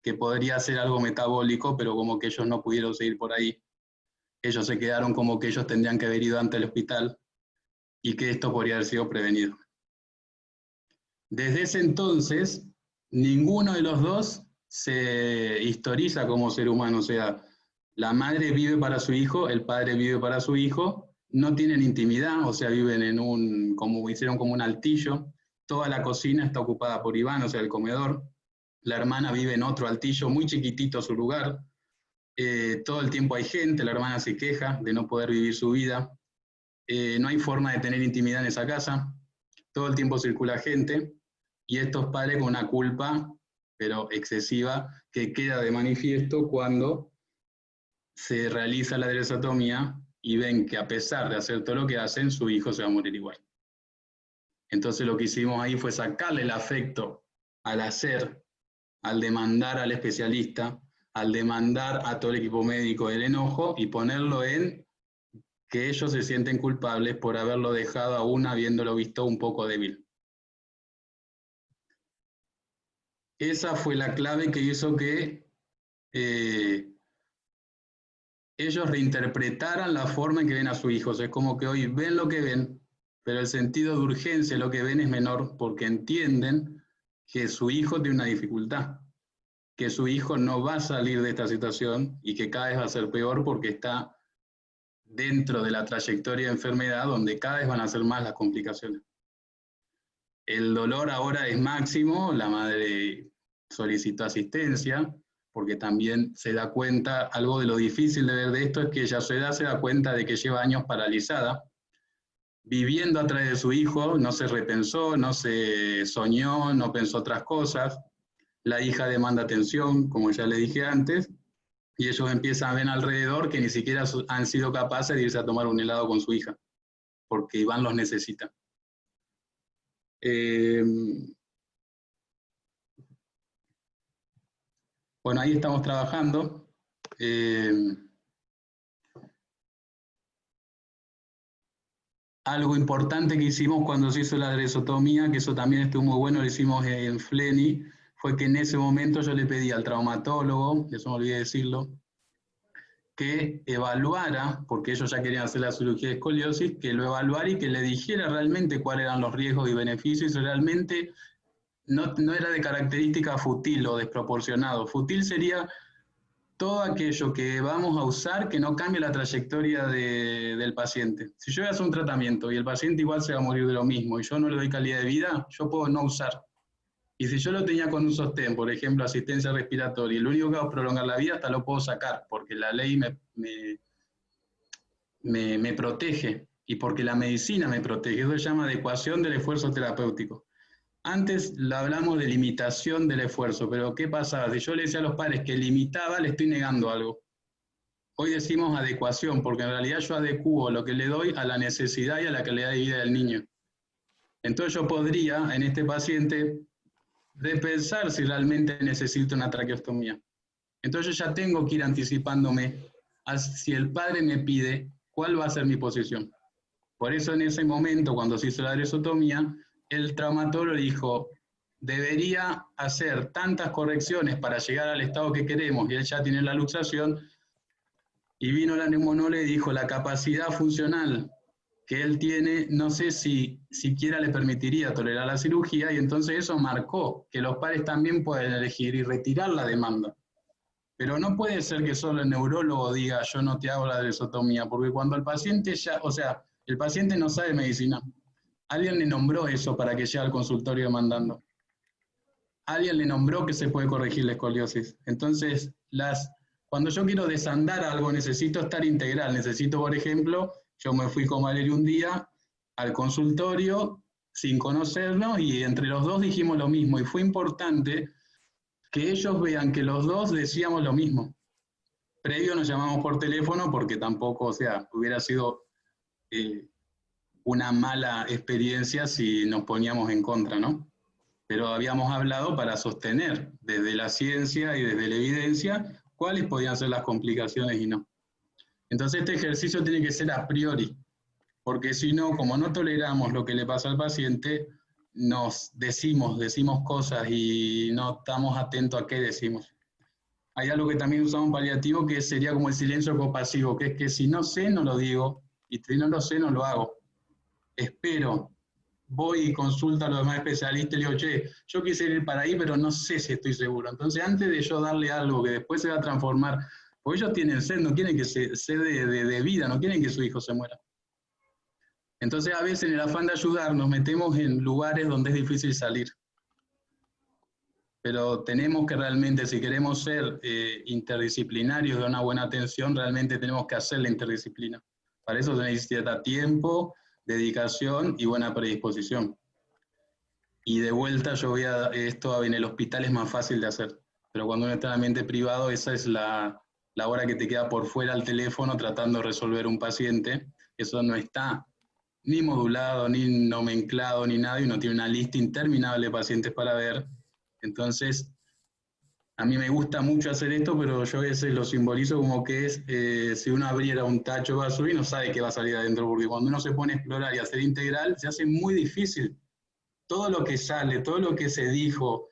que podría ser algo metabólico, pero como que ellos no pudieron seguir por ahí. Ellos se quedaron como que ellos tendrían que haber ido ante el hospital y que esto podría haber sido prevenido. Desde ese entonces, ninguno de los dos se historiza como ser humano, o sea, la madre vive para su hijo, el padre vive para su hijo, no tienen intimidad, o sea, viven en hicieron como un altillo, toda la cocina está ocupada por Iván, o sea, el comedor. La hermana vive en otro altillo, muy chiquitito su lugar. Todo el tiempo hay gente, la hermana se queja de no poder vivir su vida. No hay forma de tener intimidad en esa casa. Todo el tiempo circula gente. Y estos padres con una culpa, pero excesiva, que queda de manifiesto cuando se realiza la dresotomía y ven que a pesar de hacer todo lo que hacen, su hijo se va a morir igual. Entonces lo que hicimos ahí fue sacarle el afecto al hacer, al demandar al especialista, al demandar a todo el equipo médico el enojo y ponerlo en que ellos se sienten culpables por haberlo dejado aún habiéndolo visto un poco débil. Esa fue la clave que hizo que ellos reinterpretaran la forma en que ven a sus hijos. Es como que hoy ven lo que ven, pero el sentido de urgencia lo que ven es menor porque entienden que su hijo tiene una dificultad, que su hijo no va a salir de esta situación y que cada vez va a ser peor porque está dentro de la trayectoria de enfermedad donde cada vez van a ser más las complicaciones. El dolor ahora es máximo, la madre solicitó asistencia porque también se da cuenta, algo de lo difícil de ver de esto es que ella a su edad se da cuenta de que lleva años paralizada, viviendo a través de su hijo, no se repensó, no se soñó, no pensó otras cosas. La hija demanda atención, como ya le dije antes, y ellos empiezan a ver alrededor que ni siquiera han sido capaces de irse a tomar un helado con su hija, porque Iván los necesita. Bueno, ahí estamos trabajando. Algo importante que hicimos cuando se hizo la dresotomía, que eso también estuvo muy bueno, lo hicimos en Fleni, fue que en ese momento yo le pedí al traumatólogo, eso me olvidé decirlo, que evaluara, porque ellos ya querían hacer la cirugía de escoliosis, que lo evaluara y que le dijera realmente cuáles eran los riesgos y beneficios, y realmente no era de característica fútil o desproporcionado. Fútil sería todo aquello que vamos a usar que no cambie la trayectoria del paciente. Si yo voy a hacer un tratamiento y el paciente igual se va a morir de lo mismo y yo no le doy calidad de vida, yo puedo no usar. Y si yo lo tenía con un sostén, por ejemplo, asistencia respiratoria, y lo único que hago es prolongar la vida, hasta lo puedo sacar, porque la ley me protege y porque la medicina me protege. Eso se llama adecuación del esfuerzo terapéutico. Antes hablamos de limitación del esfuerzo, pero ¿qué pasaba? Si yo le decía a los padres que limitaba, le estoy negando algo. Hoy decimos adecuación, porque en realidad yo adecuo lo que le doy a la necesidad y a la calidad de vida del niño. Entonces yo podría, en este paciente, repensar si realmente necesito una traqueostomía. Entonces yo ya tengo que ir anticipándome a si el padre me pide cuál va a ser mi posición. Por eso en ese momento, cuando se hizo la dresotomía, el traumatólogo dijo, debería hacer tantas correcciones para llegar al estado que queremos, y él ya tiene la luxación, y vino la neumonóloga y dijo, la capacidad funcional que él tiene, no sé si siquiera le permitiría tolerar la cirugía, y entonces eso marcó que los padres también pueden elegir y retirar la demanda. Pero no puede ser que solo el neurólogo diga, yo no te hago la dresotomía, porque cuando el paciente ya, o sea, el paciente no sabe medicina. Alguien le nombró eso para que llegue al consultorio demandando. Alguien le nombró que se puede corregir la escoliosis. Entonces, cuando yo quiero desandar algo, necesito estar integral. Necesito, por ejemplo, yo me fui con Valeria un día al consultorio sin conocernos y entre los dos dijimos lo mismo. Y fue importante que ellos vean que los dos decíamos lo mismo. Previo nos llamamos por teléfono porque tampoco, o sea, hubiera sido una mala experiencia si nos poníamos en contra, ¿no? Pero habíamos hablado para sostener desde la ciencia y desde la evidencia cuáles podían ser las complicaciones y no. Entonces este ejercicio tiene que ser a priori, porque si no, como no toleramos lo que le pasa al paciente, nos decimos cosas y no estamos atentos a qué decimos. Hay algo que también usamos en paliativo que sería como el silencio compasivo, que es que si no sé, no lo digo, y si no lo sé, no lo hago. Espero, voy y consulto a los demás especialistas y le digo, che, yo quise ir para ahí, pero no sé si estoy seguro. Entonces, antes de yo darle algo que después se va a transformar, porque ellos tienen sed, no quieren que sed de vida, no quieren que su hijo se muera. Entonces, a veces en el afán de ayudar, nos metemos en lugares donde es difícil salir. Pero tenemos que realmente, si queremos ser interdisciplinarios de una buena atención, realmente tenemos que hacer la interdisciplina. Para eso se necesita tiempo, dedicación y buena predisposición. Y de vuelta esto en el hospital es más fácil de hacer, pero cuando uno está en el ambiente privado, esa es la hora que te queda por fuera al teléfono tratando de resolver un paciente. Eso no está ni modulado, ni nomenclado, ni nada, y uno tiene una lista interminable de pacientes para ver. Entonces, a mí me gusta mucho hacer esto, pero yo a veces lo simbolizo como que es, si uno abriera un tacho va a subir, no sabe qué va a salir adentro, porque cuando uno se pone a explorar y a hacer integral, se hace muy difícil. Todo lo que sale, todo lo que se dijo,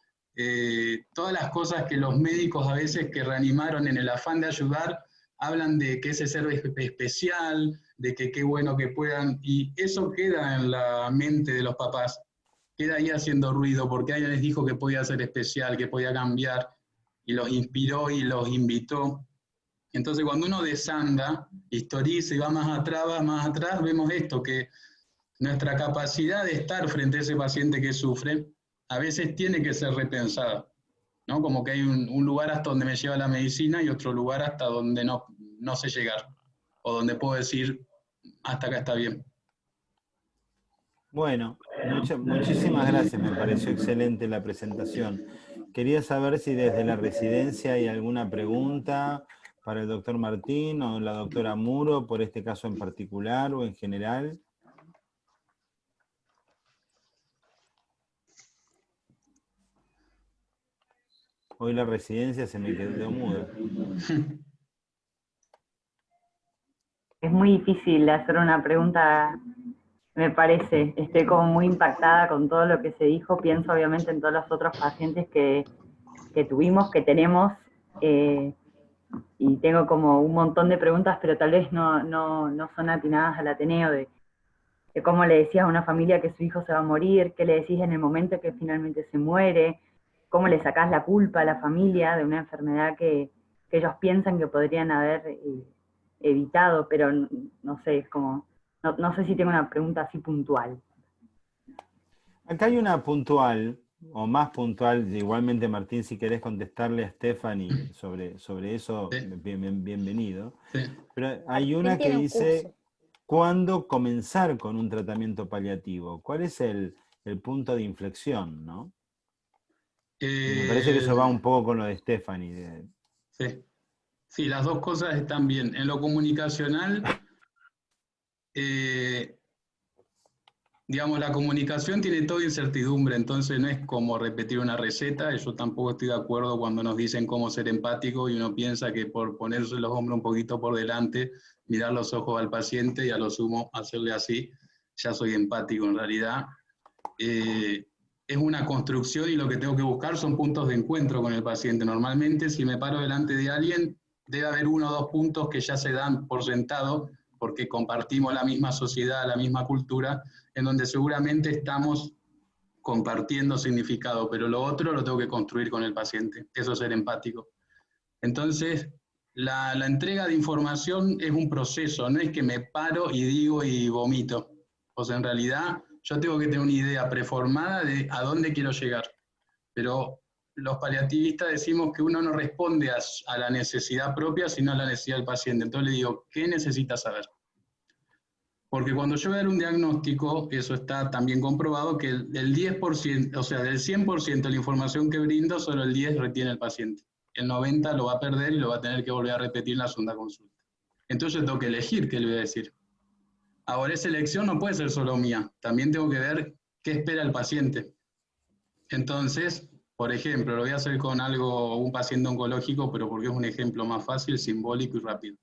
todas las cosas que los médicos a veces que reanimaron en el afán de ayudar, hablan de que ese ser especial, de que qué bueno que puedan, y eso queda en la mente de los papás, queda ahí haciendo ruido, porque alguien les dijo que podía ser especial, que podía cambiar, y los inspiró y los invitó. Entonces cuando uno desanda, historiza y va más atrás, vemos esto, que nuestra capacidad de estar frente a ese paciente que sufre, a veces tiene que ser repensada, ¿no? Como que hay un lugar hasta donde me lleva la medicina y otro lugar hasta donde no sé llegar, o donde puedo decir, hasta acá está bien. Bueno, muchísimas gracias, me pareció excelente la presentación. Quería saber si desde la residencia hay alguna pregunta para el doctor Martín o la doctora Muro por este caso en particular o en general. hoy la residencia se me quedó muda. Es muy difícil hacer una pregunta, me parece. Estoy como muy impactada con todo lo que se dijo. Pienso obviamente en todos los otros pacientes que tuvimos, que tenemos, y tengo como un montón de preguntas, pero tal vez no son atinadas al Ateneo, de cómo le decías a una familia que su hijo se va a morir, qué le decís en el momento que finalmente se muere, cómo le sacás la culpa a la familia de una enfermedad que ellos piensan que podrían haber evitado, pero no sé, es como, no sé si tengo una pregunta así puntual. Acá hay una puntual, o más puntual, igualmente Martín, si querés contestarle a Stephanie sobre eso, sí. Bienvenido. Sí. Pero hay una que dice, ¿cuándo comenzar con un tratamiento paliativo? ¿Cuál es el punto de inflexión, no? Me parece que eso va un poco con lo de Stephanie. Sí. Sí, las dos cosas están bien. En lo comunicacional, digamos, la comunicación tiene toda incertidumbre, entonces no es como repetir una receta. Yo tampoco estoy de acuerdo cuando nos dicen cómo ser empático y uno piensa que por ponerse los hombros un poquito por delante, mirar los ojos al paciente y a lo sumo hacerle así, ya soy empático. En realidad es una construcción y lo que tengo que buscar son puntos de encuentro con el paciente. Normalmente si me paro delante de alguien, debe haber 1 o 2 puntos que ya se dan por sentado, porque compartimos la misma sociedad, la misma cultura, en donde seguramente estamos compartiendo significado, pero lo otro lo tengo que construir con el paciente, eso es ser empático. Entonces, la entrega de información es un proceso, no es que me paro y digo y vomito. O sea, en realidad yo tengo que tener una idea preformada de a dónde quiero llegar, pero los paliativistas decimos que uno no responde a la necesidad propia, sino a la necesidad del paciente. Entonces le digo, ¿qué necesitas saber? Porque cuando yo voy a dar un diagnóstico, eso está también comprobado, que el 10%, o sea, del 100% de la información que brindo, solo el 10% retiene el paciente. El 90% lo va a perder y lo va a tener que volver a repetir en la segunda consulta. Entonces tengo que elegir qué le voy a decir. Ahora, esa elección no puede ser solo mía, también tengo que ver qué espera el paciente. Entonces, por ejemplo, lo voy a hacer con un paciente oncológico, pero porque es un ejemplo más fácil, simbólico y rápido.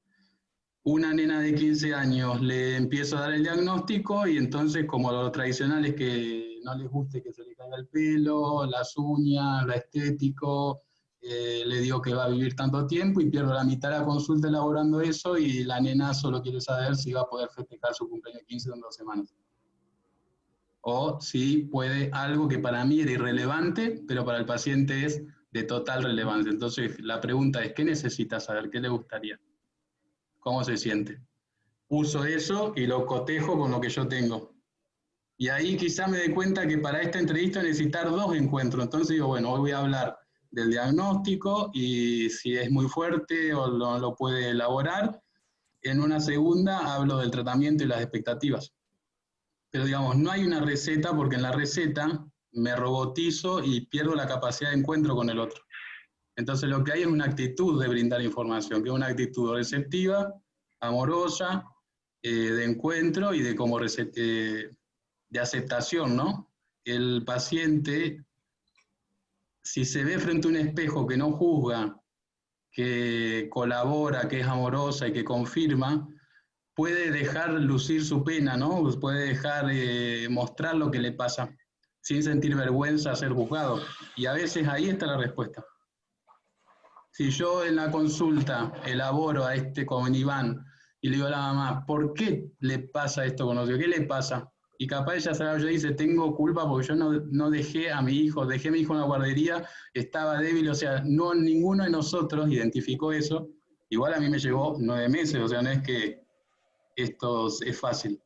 Una nena de 15 años le empiezo a dar el diagnóstico y entonces, como lo tradicional es que no les guste que se le caiga el pelo, las uñas, lo estético, le digo que va a vivir tanto tiempo y pierdo la mitad de la consulta elaborando eso y la nena solo quiere saber si va a poder festejar su cumpleaños 15 en 2 semanas. O si puede algo que para mí era irrelevante, pero para el paciente es de total relevancia. Entonces la pregunta es, ¿qué necesita saber? ¿Qué le gustaría? ¿Cómo se siente? Uso eso y lo cotejo con lo que yo tengo. Y ahí quizá me dé cuenta que para esta entrevista necesitar 2 encuentros. Entonces digo, bueno, hoy voy a hablar del diagnóstico y si es muy fuerte o lo puede elaborar. En una segunda hablo del tratamiento y las expectativas. Pero digamos, no hay una receta porque en la receta me robotizo y pierdo la capacidad de encuentro con el otro. Entonces lo que hay es una actitud de brindar información, que es una actitud receptiva, amorosa, de encuentro y de aceptación, ¿no? El paciente, si se ve frente a un espejo que no juzga, que colabora, que es amorosa y que confirma, puede dejar lucir su pena, ¿no? Puede dejar mostrar lo que le pasa, sin sentir vergüenza a ser juzgado. Y a veces ahí está la respuesta. Si yo en la consulta elaboro a con Iván y le digo a la mamá, ¿por qué le pasa esto con nosotros? ¿Qué le pasa? Y capaz ella sabe, yo dice, tengo culpa porque yo no dejé a mi hijo, dejé a mi hijo en la guardería, estaba débil, o sea, no ninguno de nosotros identificó eso. Igual a mí me llevó 9 meses, o sea, no es que esto es fácil.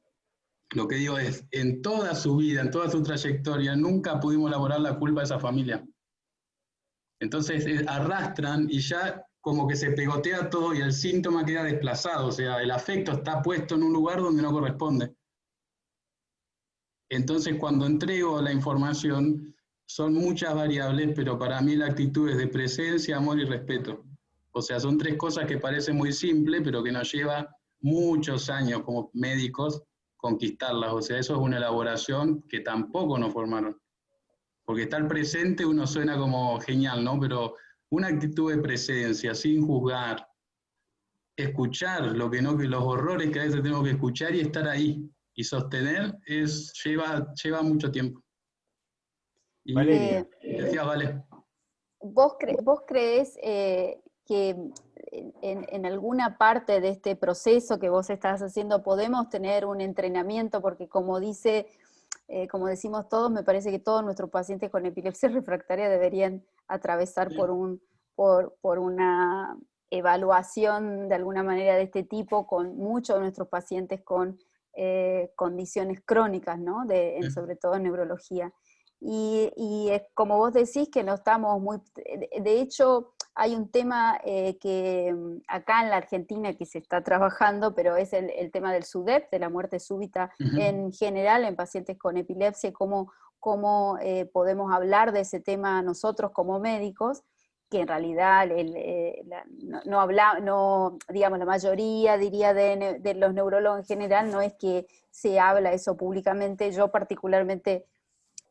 Lo que digo es, en toda su vida, en toda su trayectoria, nunca pudimos elaborar la culpa de esa familia. Entonces arrastran y ya como que se pegotea todo y el síntoma queda desplazado, o sea, el afecto está puesto en un lugar donde no corresponde. Entonces cuando entrego la información, son muchas variables, pero para mí la actitud es de presencia, amor y respeto. O sea, son 3 cosas que parecen muy simples, pero que nos lleva muchos años como médicos conquistarlas. O sea, eso es una elaboración que tampoco nos formaron. Porque estar presente uno suena como genial, ¿no? Pero una actitud de presencia, sin juzgar, escuchar lo que no, que los horrores que a veces tenemos que escuchar y estar ahí y sostener, lleva mucho tiempo. Y Valeria. decía, vale. ¿Vos creés que en alguna parte de este proceso que vos estás haciendo podemos tener un entrenamiento? Porque como decimos todos, me parece que todos nuestros pacientes con epilepsia refractaria deberían atravesar por una evaluación de alguna manera de este tipo, con muchos de nuestros pacientes con condiciones crónicas, ¿no? Sobre todo en neurología. Y es como vos decís que no estamos muy... De hecho, hay un tema que acá en la Argentina que se está trabajando, pero es el tema del SUDEP, de la muerte súbita en general en pacientes con epilepsia, y cómo podemos hablar de ese tema nosotros como médicos, que en realidad digamos, la mayoría, diría, de los neurólogos en general, no es que se habla eso públicamente. Yo particularmente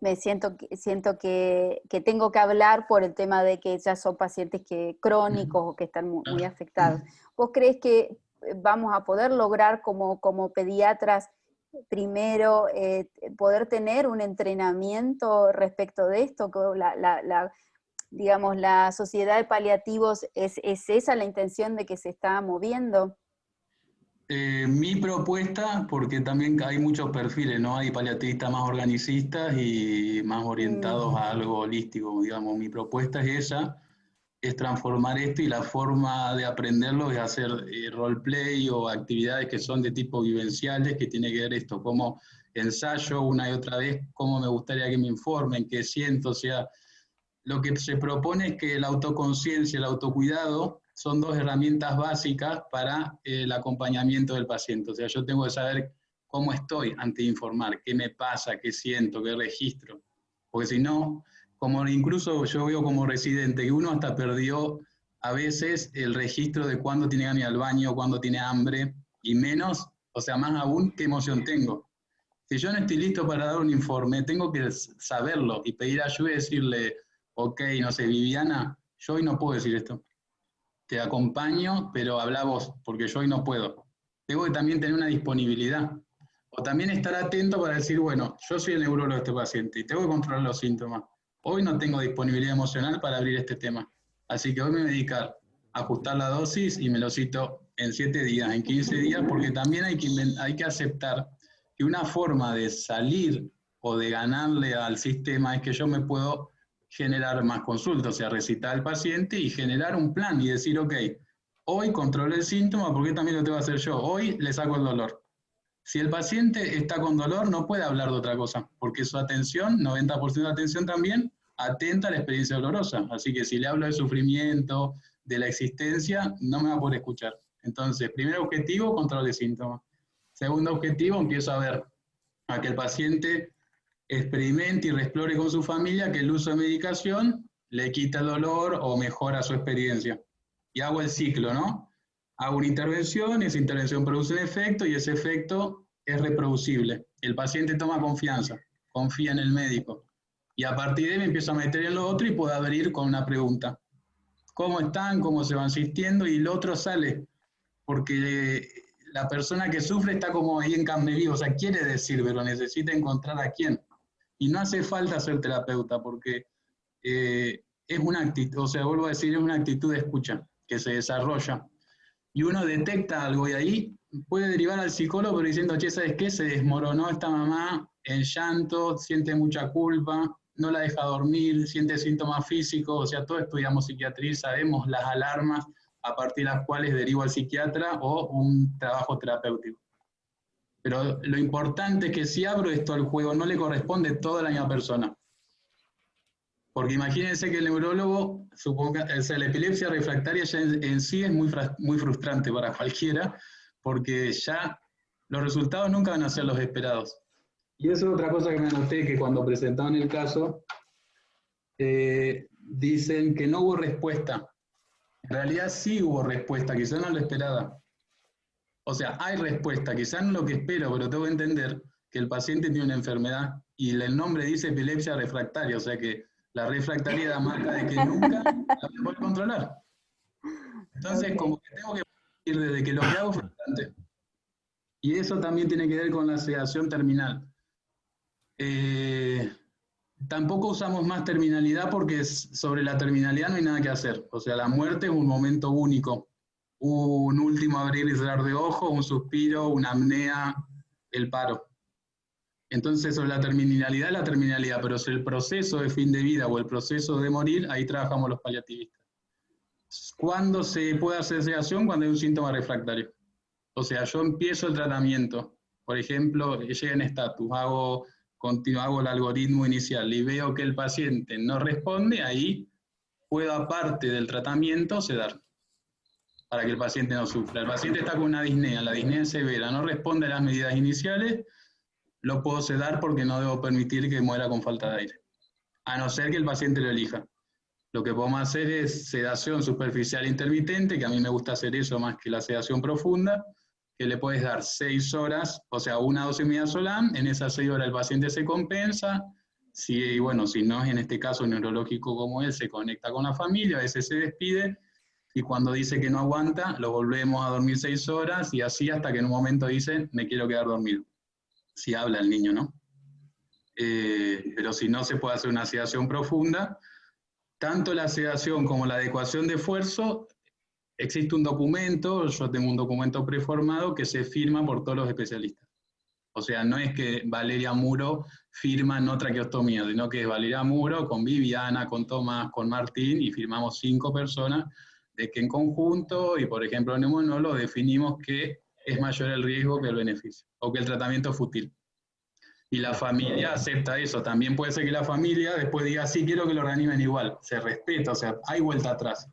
me siento que tengo que hablar por el tema de que ya son pacientes crónicos o que están muy afectados. ¿Vos creés que vamos a poder lograr como pediatras primero poder tener un entrenamiento respecto de esto? Que digamos, la sociedad de paliativos, ¿es esa la intención de que se está moviendo? Mi propuesta, porque también hay muchos perfiles, ¿no? Hay paliativistas más organicistas y más orientados a algo holístico, digamos. Mi propuesta es esa, es transformar esto, y la forma de aprenderlo es hacer roleplay o actividades que son de tipo vivenciales, que tiene que ver esto, como ensayo una y otra vez, cómo me gustaría que me informen, qué siento, o sea, lo que se propone es que la autoconciencia, el autocuidado, son dos herramientas básicas para el acompañamiento del paciente. O sea, yo tengo que saber cómo estoy antes de informar, qué me pasa, qué siento, qué registro. Porque si no, como incluso yo veo como residente, que uno hasta perdió a veces el registro de cuándo tiene ganas de ir al baño, cuándo tiene hambre, y menos, o sea, más aún, qué emoción tengo. Si yo no estoy listo para dar un informe, tengo que saberlo y pedir ayuda y decirle, ok, no sé, Viviana, yo hoy no puedo decir esto. Te acompaño, pero habla vos, porque yo hoy no puedo. Tengo que también tener una disponibilidad. O también estar atento para decir, bueno, yo soy el neurólogo de este paciente y tengo que controlar los síntomas. Hoy no tengo disponibilidad emocional para abrir este tema. Así que hoy me voy a dedicar a ajustar la dosis y me lo cito en 7 días, en 15 días, porque también hay que aceptar que una forma de salir o de ganarle al sistema es que yo me puedo generar más consultas, o sea, recitar al paciente y generar un plan y decir, ok, hoy controlo el síntoma, porque también lo tengo que hacer yo, hoy le saco el dolor. Si el paciente está con dolor, no puede hablar de otra cosa, porque su atención, 90% de atención también, atenta a la experiencia dolorosa. Así que si le hablo de sufrimiento, de la existencia, no me va a poder escuchar. Entonces, primer objetivo, control de síntomas. Segundo objetivo, empiezo a ver a que el paciente experimente y reexplore con su familia que el uso de medicación le quita el dolor o mejora su experiencia. Y hago el ciclo, ¿no? Hago una intervención, esa intervención produce un efecto y ese efecto es reproducible. El paciente toma confianza, confía en el médico. Y a partir de ahí me empiezo a meter en lo otro y puedo abrir con una pregunta. ¿Cómo están? ¿Cómo se van sintiendo? Y lo otro sale. Porque la persona que sufre está como ahí en carne viva, o sea, quiere decir, pero necesita encontrar a quién. Y no hace falta ser terapeuta, porque es una actitud, o sea, vuelvo a decir, es una actitud de escucha que se desarrolla. Y uno detecta algo y ahí puede derivar al psicólogo, pero diciendo, che, ¿sabes qué? Se desmoronó esta mamá en llanto, siente mucha culpa, no la deja dormir, siente síntomas físicos, o sea, todos estudiamos psiquiatría, sabemos las alarmas a partir de las cuales derivo al psiquiatra o un trabajo terapéutico. Pero lo importante es que si abro esto al juego, no le corresponde toda la misma persona. Porque imagínense que el neurólogo, o sea, la epilepsia refractaria ya en sí es muy frustrante para cualquiera, porque ya los resultados nunca van a ser los esperados. Y eso es otra cosa que me anoté, que cuando presentaban el caso, dicen que no hubo respuesta. En realidad sí hubo respuesta, quizás no lo esperaba. O sea, hay respuesta, quizás no lo que espero, pero tengo que entender que el paciente tiene una enfermedad y el nombre dice epilepsia refractaria, o sea que La refractariedad marca de que nunca la voy a poder controlar. Entonces, como que tengo que partir desde que lo que hago es frustrante. Y eso también tiene que ver con la sedación terminal. Tampoco usamos más terminalidad porque sobre la terminalidad no hay nada que hacer. O sea, la muerte es un momento único. Un último abrir y cerrar de ojos, un suspiro, una apnea, el paro. Entonces, sobre la terminalidad, pero sobre el proceso de fin de vida o el proceso de morir, ahí trabajamos los paliativistas. ¿Cuándo se puede hacer sedación? Cuando hay un síntoma refractario. O sea, yo empiezo el tratamiento, por ejemplo, llega en estatus, hago el algoritmo inicial y veo que el paciente no responde, ahí puedo, aparte del tratamiento, sedar, para que el paciente no sufra. El paciente está con una disnea, la disnea es severa, no responde a las medidas iniciales, lo puedo sedar porque no debo permitir que muera con falta de aire, a no ser que el paciente lo elija. Lo que podemos hacer es sedación superficial intermitente, que a mí me gusta hacer eso más que la sedación profunda, que le puedes dar 6 horas, o sea, una dosis midazolam, en esas 6 horas el paciente se compensa, si no es en este caso neurológico como él, se conecta con la familia, a veces se despide, y cuando dice que no aguanta, lo volvemos a dormir 6 horas, y así hasta que en un momento dice, me quiero quedar dormido. Si habla el niño, ¿no? Pero si no, se puede hacer una sedación profunda. Tanto la sedación como la adecuación de esfuerzo, existe un documento, yo tengo un documento preformado que se firma por todos los especialistas. O sea, no es que Valeria Muro firma no traqueostomía, sino que es Valeria Muro con Viviana, con Tomás, con Martín, y firmamos 5 personas de que en conjunto, y por ejemplo en neumonólogo, definimos que es mayor el riesgo que el beneficio, o que el tratamiento es fútil. Y la familia acepta eso. También puede ser que la familia después diga, sí, quiero que lo reanimen igual. Se respeta, o sea, hay vuelta atrás.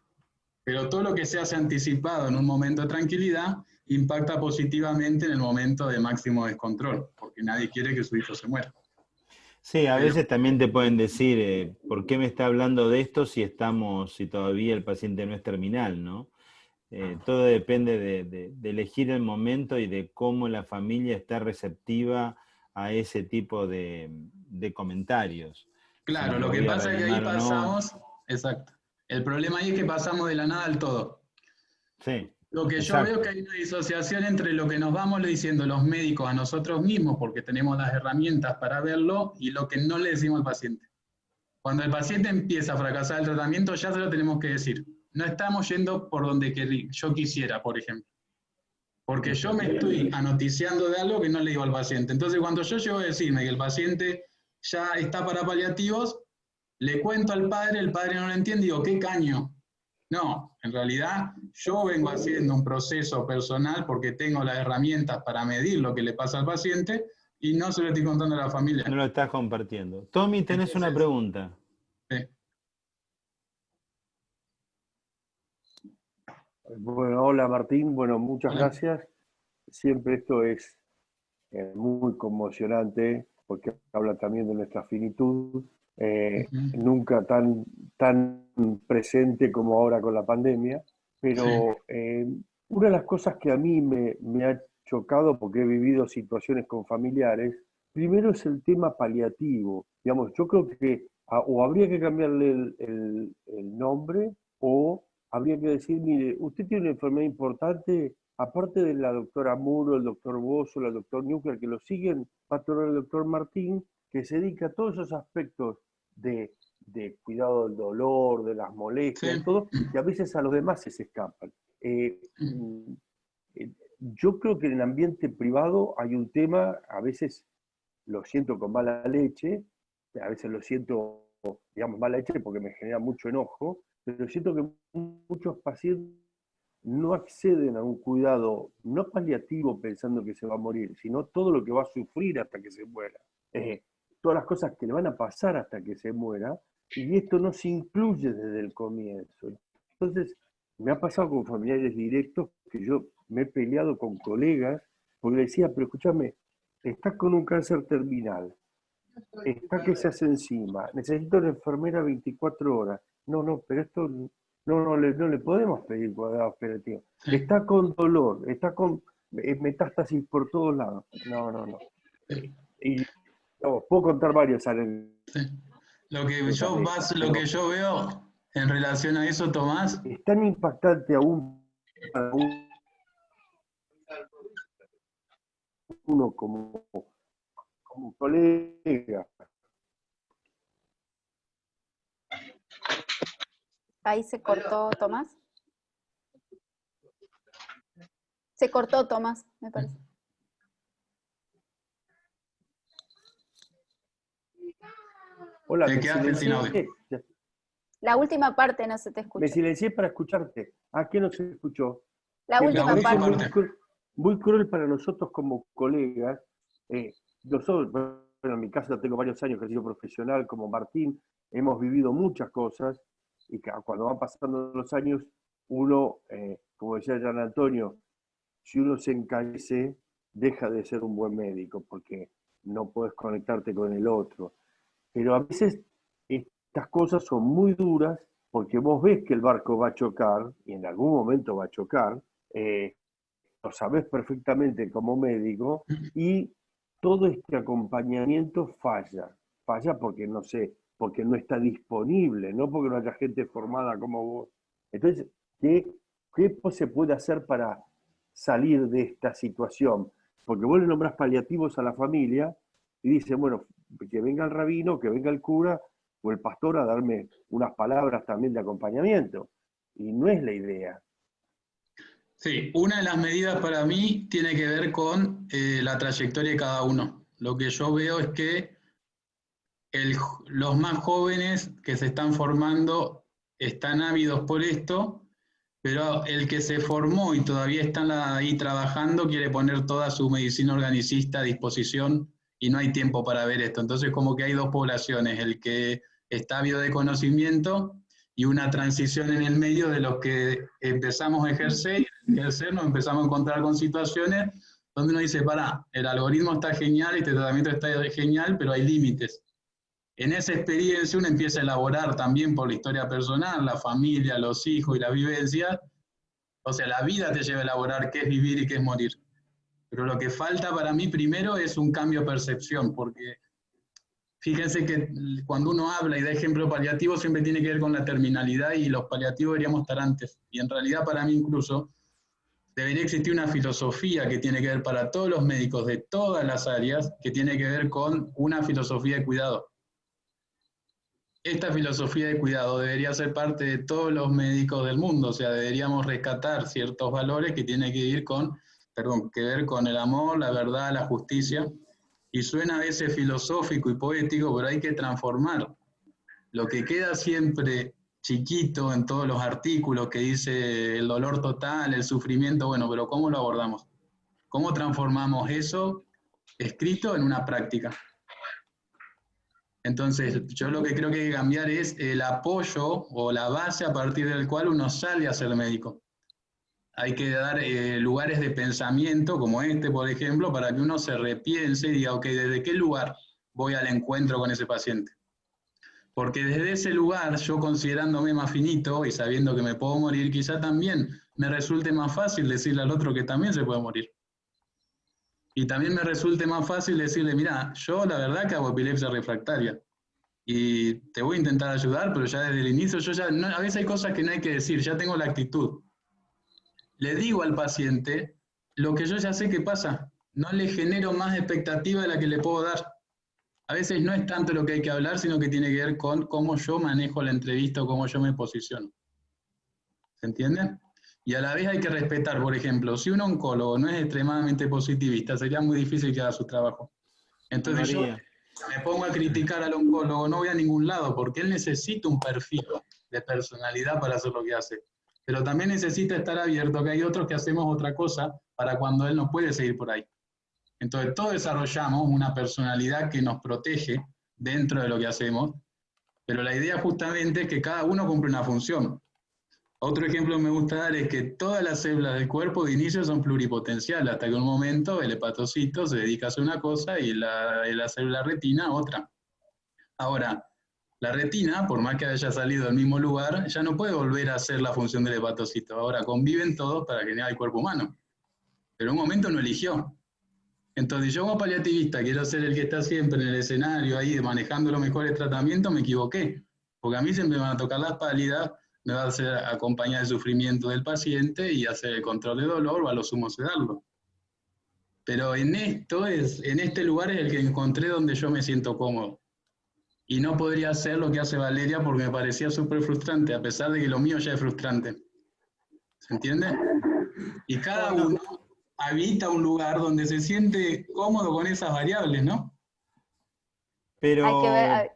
Pero todo lo que se hace anticipado en un momento de tranquilidad impacta positivamente en el momento de máximo descontrol, porque nadie quiere que su hijo se muera. Sí, a veces también te pueden decir, ¿por qué me está hablando de esto si todavía el paciente no es terminal, ¿no? Todo depende de elegir el momento y de cómo la familia está receptiva a ese tipo de comentarios. Claro, si lo que pasa es que ahí pasamos, no. Exacto. El problema ahí es que pasamos de la nada al todo. Sí. Lo que yo veo es que hay una disociación entre lo que nos vamos diciendo los médicos a nosotros mismos, porque tenemos las herramientas para verlo, y lo que no le decimos al paciente. Cuando el paciente empieza a fracasar el tratamiento, ya se lo tenemos que decir. No estamos yendo por donde yo quisiera, por ejemplo. Porque yo me estoy anoticiando de algo que no le digo al paciente. Entonces, cuando yo llego a decirme que el paciente ya está para paliativos, le cuento al padre, el padre no lo entiende y digo, ¿qué caño? No, en realidad yo vengo haciendo un proceso personal porque tengo las herramientas para medir lo que le pasa al paciente y no se lo estoy contando a la familia. No lo estás compartiendo. Tommy, tenés una pregunta. Sí. Bueno, hola Martín, bueno, muchas gracias. Siempre esto es muy conmocionante porque habla también de nuestra finitud. Nunca tan presente como ahora con la pandemia, pero una de las cosas que a mí me ha chocado, porque he vivido situaciones con familiares, primero es el tema paliativo. Digamos, yo creo que o habría que cambiarle el nombre, o habría que decir, mire, usted tiene una enfermedad importante, aparte de la doctora Muro, el doctor Bozo, el doctor Newker, que lo siguen, va a tener el doctor Martín, que se dedica a todos esos aspectos de cuidado del dolor, de las molestias, todo, que a veces a los demás se escapan. Yo creo que en el ambiente privado hay un tema, a veces lo siento con mala leche, a veces lo siento, digamos, mala leche porque me genera mucho enojo, pero siento que muchos pacientes no acceden a un cuidado no paliativo pensando que se va a morir, sino todo lo que va a sufrir hasta que se muera. Todas las cosas que le van a pasar hasta que se muera, y esto no se incluye desde el comienzo. Entonces, me ha pasado con familiares directos que yo me he peleado con colegas, porque le decía, pero escúchame, estás con un cáncer terminal, está que se hace encima, necesito una enfermera 24 horas. No, pero esto no le podemos pedir cuidado operativo. Está con dolor, está con metástasis por todos lados. No. Y puedo contar varios anécdotas. Lo que yo veo en relación a eso, Tomás. Es tan impactante aún para uno como colega. Ahí se cortó, Tomás. Se cortó, Tomás, me parece. Hola, Te quedaste sin audio. La última parte no se te escuchó. Me silencié para escucharte. ¿Qué no se escuchó? La última parte. Muy cruel para nosotros como colegas. Nosotros, bueno, en mi caso tengo varios años que he sido profesional como Martín, hemos vivido muchas cosas y cuando van pasando los años, uno, como decía Gian Antonio, si uno se encallece, deja de ser un buen médico porque no puedes conectarte con el otro. Pero a veces estas cosas son muy duras porque vos ves que el barco va a chocar, y en algún momento va a chocar, lo sabés perfectamente como médico, y todo este acompañamiento falla porque no sé, porque no está disponible, no porque no haya gente formada como vos. Entonces, ¿qué se puede hacer para salir de esta situación? Porque vos le nombrás paliativos a la familia y dicen, bueno, que venga el rabino, que venga el cura o el pastor a darme unas palabras también de acompañamiento. Y no es la idea. Sí, una de las medidas para mí tiene que ver con la trayectoria de cada uno. Lo que yo veo es que los más jóvenes que se están formando están ávidos por esto, pero el que se formó y todavía está ahí trabajando quiere poner toda su medicina organicista a disposición y no hay tiempo para ver esto. Entonces como que hay dos poblaciones, el que está ávido de conocimiento y una transición en el medio de los que empezamos a ejercer nos empezamos a encontrar con situaciones donde uno dice, pará, el algoritmo está genial, este tratamiento está genial, pero hay límites. En esa experiencia uno empieza a elaborar también por la historia personal, la familia, los hijos y la vivencia. O sea, la vida te lleva a elaborar qué es vivir y qué es morir. Pero lo que falta para mí primero es un cambio de percepción, porque fíjense que cuando uno habla y da ejemplo paliativo siempre tiene que ver con la terminalidad y los paliativos deberíamos estar antes. Y en realidad para mí incluso debería existir una filosofía que tiene que ver para todos los médicos de todas las áreas, que tiene que ver con una filosofía de cuidado. Esta filosofía de cuidado debería ser parte de todos los médicos del mundo, o sea, deberíamos rescatar ciertos valores que tienen que ver con el amor, la verdad, la justicia, y suena a veces filosófico y poético, pero hay que transformar. Lo que queda siempre chiquito en todos los artículos que dice el dolor total, el sufrimiento, bueno, pero ¿cómo lo abordamos? ¿Cómo transformamos eso escrito en una práctica? Entonces, yo lo que creo que hay que cambiar es el apoyo o la base a partir del cual uno sale a ser médico. Hay que dar lugares de pensamiento, como este, por ejemplo, para que uno se repiense y diga, ok, ¿desde qué lugar voy al encuentro con ese paciente? Porque desde ese lugar, yo considerándome más finito y sabiendo que me puedo morir, quizá también me resulte más fácil decirle al otro que también se puede morir. Y también me resulte más fácil decirle, mira, yo la verdad que hago epilepsia refractaria y te voy a intentar ayudar, pero ya desde el inicio, a veces hay cosas que no hay que decir, ya tengo la actitud. Le digo al paciente lo que yo ya sé que pasa, no le genero más expectativa de la que le puedo dar. A veces no es tanto lo que hay que hablar, sino que tiene que ver con cómo yo manejo la entrevista o cómo yo me posiciono. ¿Se entiende? Y a la vez hay que respetar, por ejemplo, si un oncólogo no es extremadamente positivista, sería muy difícil que haga su trabajo. Entonces yo me pongo a criticar al oncólogo, no voy a ningún lado, porque él necesita un perfil de personalidad para hacer lo que hace. Pero también necesita estar abierto, que hay otros que hacemos otra cosa para cuando él no puede seguir por ahí. Entonces todos desarrollamos una personalidad que nos protege dentro de lo que hacemos, pero la idea justamente es que cada uno cumple una función. Otro ejemplo que me gusta dar es que todas las células del cuerpo de inicio son pluripotenciales, hasta que en un momento el hepatocito se dedica a hacer una cosa y la célula retina otra. Ahora, la retina, por más que haya salido del mismo lugar, ya no puede volver a hacer la función del hepatocito. Ahora conviven todos para generar el cuerpo humano. Pero en un momento no eligió. Entonces yo como paliativista quiero ser el que está siempre en el escenario ahí manejando los mejores tratamientos, me equivoqué. Porque a mí siempre me van a tocar las pálidas, me va a hacer acompañar el sufrimiento del paciente y hacer el control de dolor o a lo sumo sedarlo. Pero en este lugar es el que encontré donde yo me siento cómodo. Y no podría hacer lo que hace Valeria porque me parecía súper frustrante, a pesar de que lo mío ya es frustrante. ¿Se entiende? Y cada uno habita un lugar donde se siente cómodo con esas variables, ¿no? Pero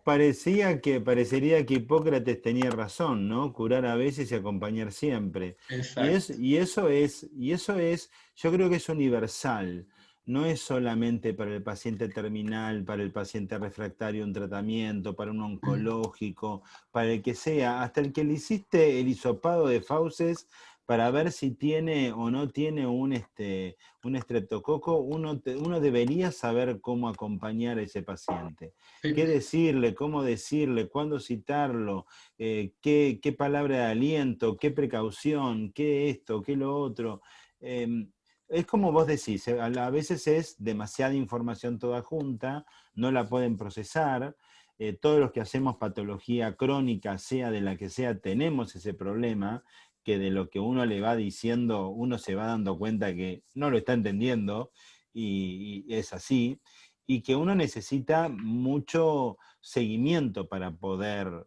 parecería que Hipócrates tenía razón, ¿no? Curar a veces y acompañar siempre. Exacto. Y eso es, yo creo que es universal. No es solamente para el paciente terminal, para el paciente refractario un tratamiento, para un oncológico, para el que sea, hasta el que le hiciste el hisopado de fauces para ver si tiene o no tiene un estreptococo, uno debería saber cómo acompañar a ese paciente. Qué decirle, cómo decirle, cuándo citarlo, qué palabra de aliento, qué precaución, qué esto, qué lo otro. Es como vos decís, a veces es demasiada información toda junta, no la pueden procesar. Todos los que hacemos patología crónica, sea de la que sea, tenemos ese problema, que de lo que uno le va diciendo, uno se va dando cuenta que no lo está entendiendo, y es así, y que uno necesita mucho seguimiento para poder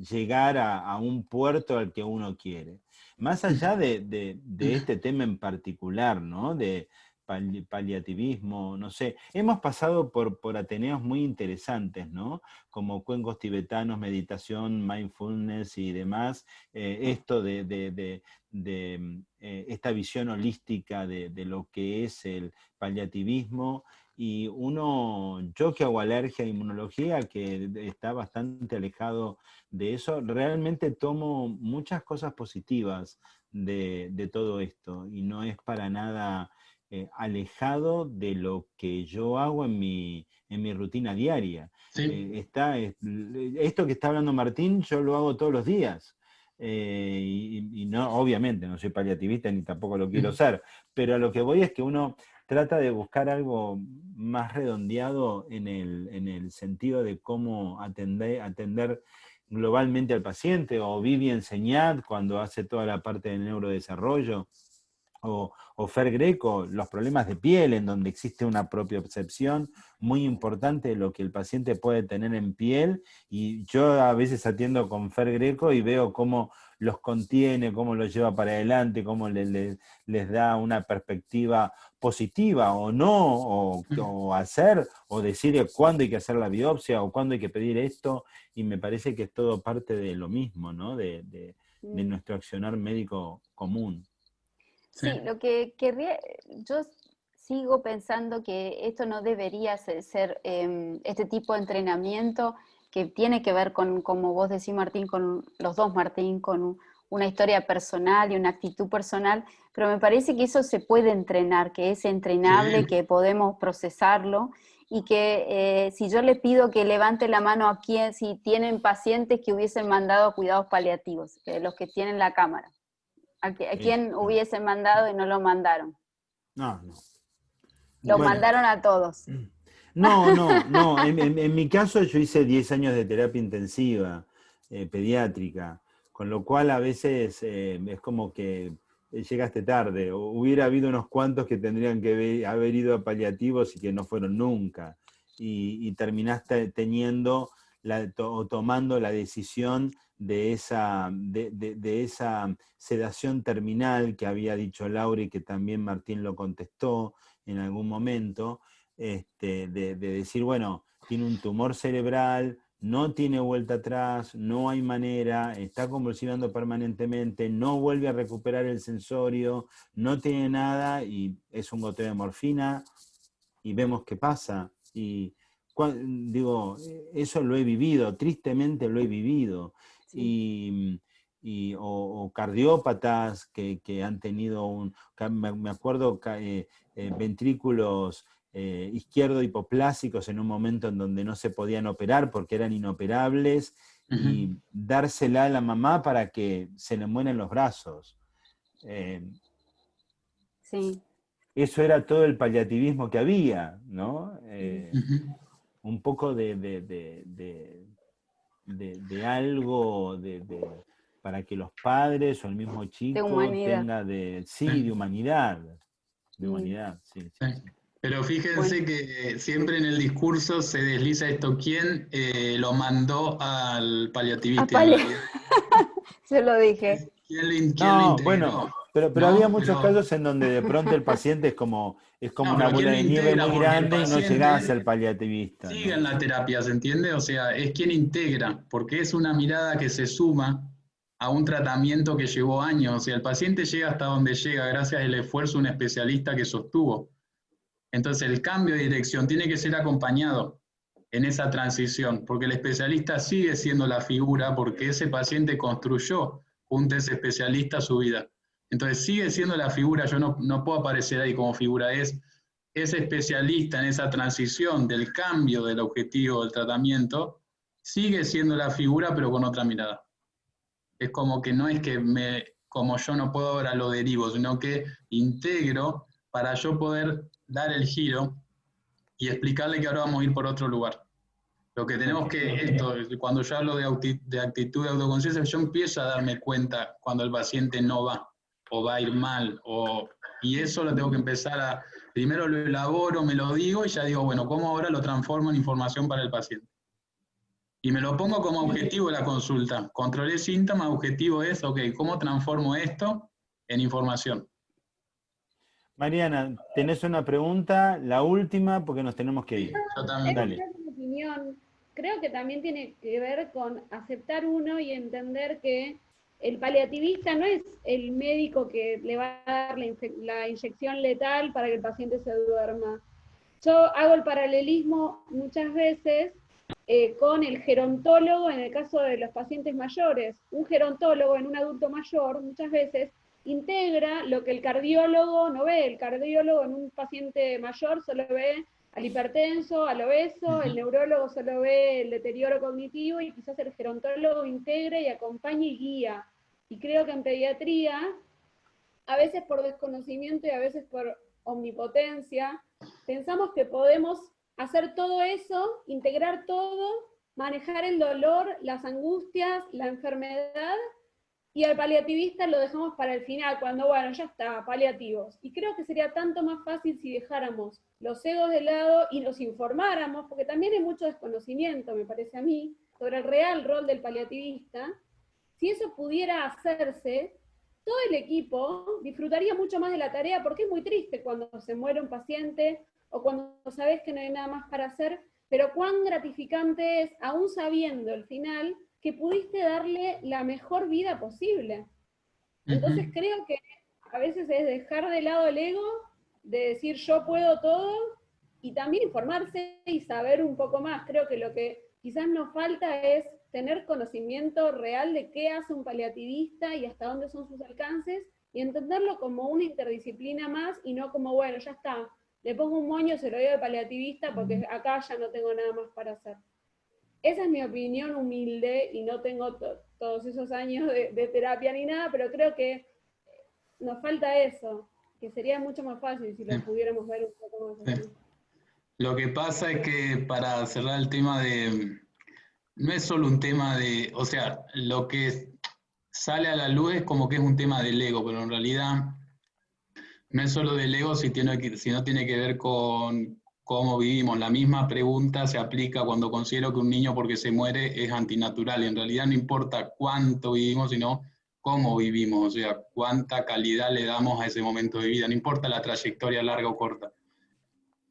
llegar a un puerto al que uno quiere. Más allá de este tema en particular, ¿no? De paliativismo, no sé. Hemos pasado por ateneos muy interesantes, ¿no? Como cuencos tibetanos, meditación, mindfulness y demás. Esto de esta visión holística de lo que es el paliativismo. Y yo que hago alergia e inmunología, que está bastante alejado de eso, realmente tomo muchas cosas positivas de todo esto, y no es para nada alejado de lo que yo hago en mi rutina diaria. Sí. Esto que está hablando Martín, yo lo hago todos los días. Y no, obviamente no soy paliativista ni tampoco lo quiero ser, pero a lo que voy es que uno trata de buscar algo más redondeado en el sentido de cómo atender globalmente al paciente, o Vivi Enseñat cuando hace toda la parte del neurodesarrollo, o Fer Greco, los problemas de piel, en donde existe una propiocepción muy importante de lo que el paciente puede tener en piel, y yo a veces atiendo con Fer Greco y veo cómo los contiene, cómo los lleva para adelante, cómo les da una perspectiva positiva o no, o hacer, o decir cuándo hay que hacer la biopsia, o cuándo hay que pedir esto, y me parece que es todo parte de lo mismo, ¿no? De nuestro accionar médico común. Sí, lo que querría, yo sigo pensando que esto no debería ser este tipo de entrenamiento que tiene que ver con, como vos decís, Martín, con los dos Martín, con una historia personal y una actitud personal, pero me parece que eso se puede entrenar, que es entrenable, que podemos procesarlo, y que si yo le pido que levante la mano a quien, si tienen pacientes que hubiesen mandado a cuidados paliativos, los que tienen la cámara. ¿A quién hubiesen mandado y no lo mandaron? No. Lo mandaron a todos. No. En mi caso yo hice 10 años de terapia intensiva pediátrica, con lo cual a veces es como que llegaste tarde. O hubiera habido unos cuantos que tendrían que haber ido a paliativos y que no fueron nunca. Y terminaste teniendo o tomando la decisión de esa sedación terminal que había dicho Laura, y que también Martín lo contestó en algún momento, de decir, bueno, tiene un tumor cerebral, no tiene vuelta atrás, no hay manera, está convulsionando permanentemente, no vuelve a recuperar el sensorio, no tiene nada, y es un goteo de morfina, y vemos qué pasa. Y digo, eso lo he vivido, tristemente lo he vivido. Sí. O cardiópatas que han tenido me acuerdo, ventrículos izquierdo hipoplásicos en un momento en donde no se podían operar porque eran inoperables, y dársela a la mamá para que se le mueran los brazos. Sí. eso era todo el paliativismo que había, ¿no? Un poco de algo para que los padres o el mismo chico tenga de humanidad. De humanidad, sí. Pero fíjense que siempre en el discurso se desliza esto. ¿Quién lo mandó al paliativista? Se lo dije. ¿Quién lo integró? Bueno, pero había muchos casos en donde de pronto el paciente es como una bola de nieve muy grande y no llegás al paliativista. Sigue en la terapia, ¿se entiende? O sea, es quien integra, porque es una mirada que se suma a un tratamiento que llevó años. O sea, el paciente llega hasta donde llega gracias al esfuerzo de un especialista que sostuvo. Entonces, el cambio de dirección tiene que ser acompañado en esa transición, porque el especialista sigue siendo la figura, porque ese paciente construyó junto a ese especialista su vida. Entonces, sigue siendo la figura, yo no puedo aparecer ahí como figura, es ese especialista en esa transición del cambio del objetivo del tratamiento, sigue siendo la figura, pero con otra mirada. Es como que no es que como yo no puedo ahora lo derivo, sino que integro para yo poder dar el giro y explicarle que ahora vamos a ir por otro lugar. Lo que tenemos que, cuando yo hablo de actitud de autoconciencia, yo empiezo a darme cuenta cuando el paciente no va, o va a ir mal, y eso lo tengo que empezar primero lo elaboro, me lo digo, y ya digo, bueno, ¿cómo ahora lo transformo en información para el paciente? Y me lo pongo como objetivo de la consulta. Controlé síntomas, objetivo es, ok, ¿cómo transformo esto en información? Mariana, ¿tenés una pregunta? La última, porque nos tenemos que ir. Yo también. Dale. Mi opinión, creo que también tiene que ver con aceptar uno y entender que el paliativista no es el médico que le va a dar la inyección letal para que el paciente se duerma. Yo hago el paralelismo muchas veces con el gerontólogo en el caso de los pacientes mayores. Un gerontólogo en un adulto mayor muchas veces integra lo que el cardiólogo no ve. El cardiólogo en un paciente mayor solo ve al hipertenso, al obeso, el neurólogo solo ve el deterioro cognitivo y quizás el gerontólogo integra y acompaña y guía. Y creo que en pediatría, a veces por desconocimiento y a veces por omnipotencia, pensamos que podemos hacer todo eso, integrar todo, manejar el dolor, las angustias, la enfermedad, y al paliativista lo dejamos para el final, cuando, bueno, ya está, paliativos. Y creo que sería tanto más fácil si dejáramos los egos de lado y nos informáramos, porque también hay mucho desconocimiento, me parece a mí, sobre el real rol del paliativista. Si eso pudiera hacerse, todo el equipo disfrutaría mucho más de la tarea, porque es muy triste cuando se muere un paciente, o cuando sabes que no hay nada más para hacer, pero cuán gratificante es, aún sabiendo el final, que pudiste darle la mejor vida posible. Entonces creo que a veces es dejar de lado el ego, de decir yo puedo todo, y también informarse y saber un poco más. Creo que lo que quizás nos falta es tener conocimiento real de qué hace un paliativista y hasta dónde son sus alcances, y entenderlo como una interdisciplina más, y no como, bueno, ya está, le pongo un moño, se lo doy al paliativista, porque acá ya no tengo nada más para hacer. Esa es mi opinión humilde, y no tengo todos esos años de terapia ni nada, pero creo que nos falta eso, que sería mucho más fácil si lo pudiéramos ver un poco más así. Lo que pasa es que, para cerrar el tema no es solo un tema de, o sea, lo que sale a la luz es como que es un tema del ego, pero en realidad no es solo del ego, sino tiene que ver con cómo vivimos. La misma pregunta se aplica cuando considero que un niño porque se muere es antinatural. En realidad no importa cuánto vivimos, sino cómo vivimos, o sea, cuánta calidad le damos a ese momento de vida. No importa la trayectoria larga o corta.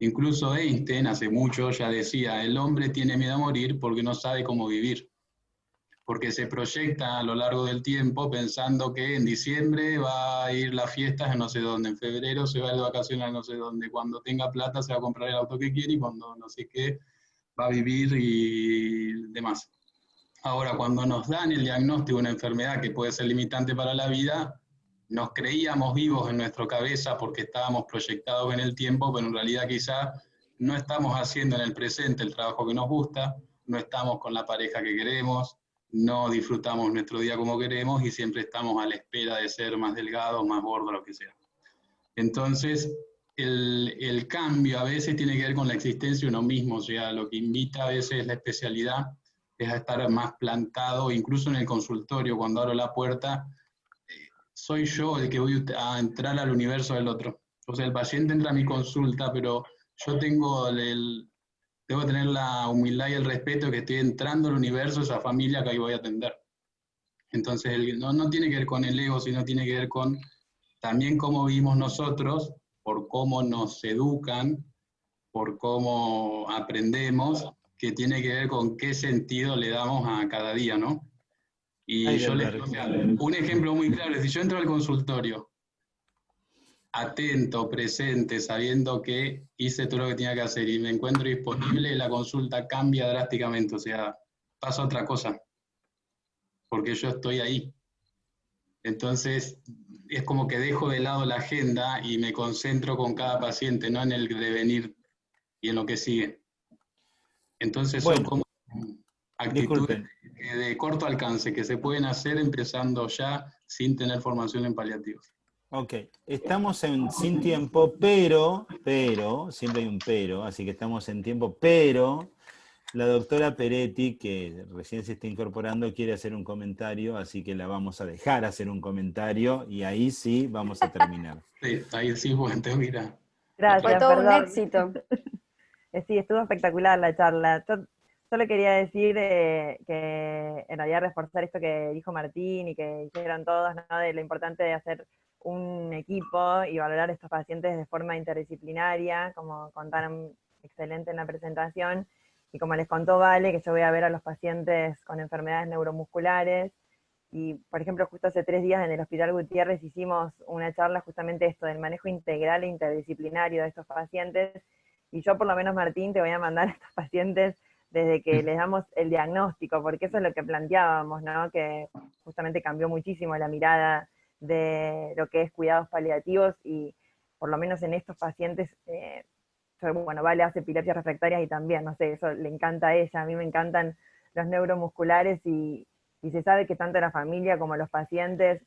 Incluso Einstein hace mucho ya decía, el hombre tiene miedo a morir porque no sabe cómo vivir. Porque se proyecta a lo largo del tiempo pensando que en diciembre va a ir las fiestas en no sé dónde, en febrero se va de vacaciones a no sé dónde, cuando tenga plata se va a comprar el auto que quiere y cuando no sé qué va a vivir y demás. Ahora, cuando nos dan el diagnóstico de una enfermedad que puede ser limitante para la vida, nos creíamos vivos en nuestra cabeza porque estábamos proyectados en el tiempo, pero en realidad quizá no estamos haciendo en el presente el trabajo que nos gusta, no estamos con la pareja que queremos, no disfrutamos nuestro día como queremos y siempre estamos a la espera de ser más delgados, más gordos, lo que sea. Entonces, el cambio a veces tiene que ver con la existencia de uno mismo, o sea, lo que invita a veces la especialidad es a estar más plantado, incluso en el consultorio, cuando abro la puerta, soy yo el que voy a entrar al universo del otro. O sea, el paciente entra a mi consulta, pero yo tengo debo tener la humildad y el respeto de que estoy entrando al universo de esa familia que ahí voy a atender. Entonces, no tiene que ver con el ego, sino tiene que ver con también cómo vivimos nosotros, por cómo nos educan, por cómo aprendemos, que tiene que ver con qué sentido le damos a cada día, ¿no? Y yo un ejemplo muy claro es, si yo entro al consultorio, atento, presente, sabiendo que hice todo lo que tenía que hacer y me encuentro disponible, la consulta cambia drásticamente, o sea, pasa otra cosa, porque yo estoy ahí. Entonces, es como que dejo de lado la agenda y me concentro con cada paciente, no en el devenir y en lo que sigue. Entonces son como actitudes de corto alcance que se pueden hacer empezando ya sin tener formación en paliativos. Ok, estamos sin tiempo, pero, siempre hay un pero, así que estamos en tiempo, pero la doctora Peretti, que recién se está incorporando, quiere hacer un comentario, así que la vamos a dejar hacer un comentario y ahí sí vamos a terminar. Sí, ahí sí, bueno, tengo que ir a... Gracias, fue todo perdón. un éxito. Sí, estuvo espectacular la charla. Yo solo quería decir que en realidad reforzar esto que dijo Martín y que dijeron todos, ¿no? De lo importante de hacer un equipo y valorar a estos pacientes de forma interdisciplinaria, como contaron excelente en la presentación, y como les contó Vale, que yo voy a ver a los pacientes con enfermedades neuromusculares, y por ejemplo justo hace 3 días en el Hospital Gutiérrez hicimos una charla justamente esto, del manejo integral e interdisciplinario de estos pacientes, y yo por lo menos, Martín, te voy a mandar a estos pacientes desde que les damos el diagnóstico, porque eso es lo que planteábamos, ¿no? Que justamente cambió muchísimo la mirada de lo que es cuidados paliativos, y por lo menos en estos pacientes, bueno, Vale hace epilepsias refractarias y también, no sé, eso le encanta a ella, a mí me encantan los neuromusculares, y se sabe que tanto la familia como los pacientes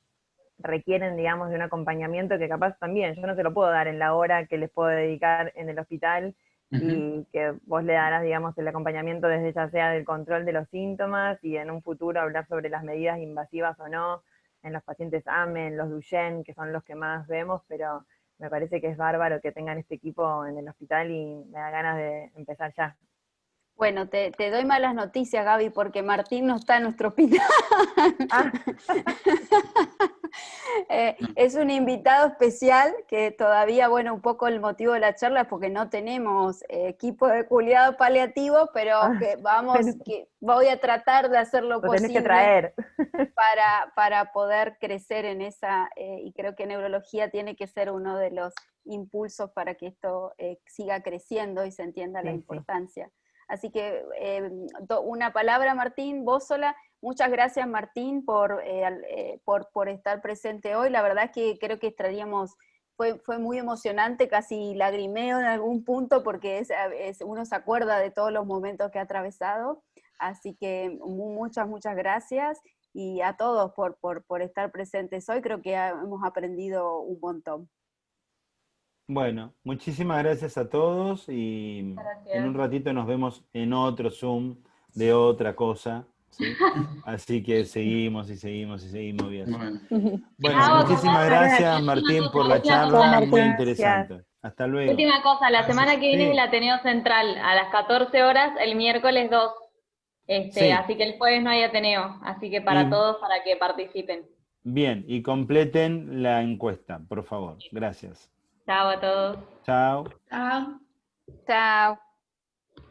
requieren, digamos, de un acompañamiento que capaz también yo no se lo puedo dar en la hora que les puedo dedicar en el hospital, y que vos le darás, digamos, el acompañamiento desde ya sea del control de los síntomas y en un futuro hablar sobre las medidas invasivas o no, en los pacientes AME, en los Duchenne, que son los que más vemos, pero me parece que es bárbaro que tengan este equipo en el hospital y me da ganas de empezar ya. Bueno, te doy malas noticias, Gaby, porque Martín no está en nuestro hospital. Es un invitado especial que todavía, bueno, un poco el motivo de la charla es porque no tenemos equipo de cuidado paliativo, pero que voy a tratar de hacer lo posible tenés que traer. para poder crecer en esa, y creo que neurología tiene que ser uno de los impulsos para que esto siga creciendo y se entienda la importancia. Así que una palabra, Martín, vos sola. Muchas gracias, Martín, por estar presente hoy. La verdad es que creo que fue muy emocionante, casi lagrimeo en algún punto, porque uno se acuerda de todos los momentos que ha atravesado. Así que muchas gracias, y a todos por estar presentes hoy. Creo que hemos aprendido un montón. Bueno, muchísimas gracias a todos, y en un ratito nos vemos en otro Zoom de otra cosa, ¿sí? Así que seguimos bien. Bueno, muchísimas gracias, Martín, por la charla, muy interesante. Hasta luego. Última cosa, la semana que viene es el Ateneo Central, a las 14 horas, el miércoles 2. Así que el jueves no hay Ateneo, así que para todos, para que participen. Bien, y completen la encuesta, por favor. Gracias. Chao a todos. Chao. Chao. Chao.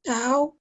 Chao.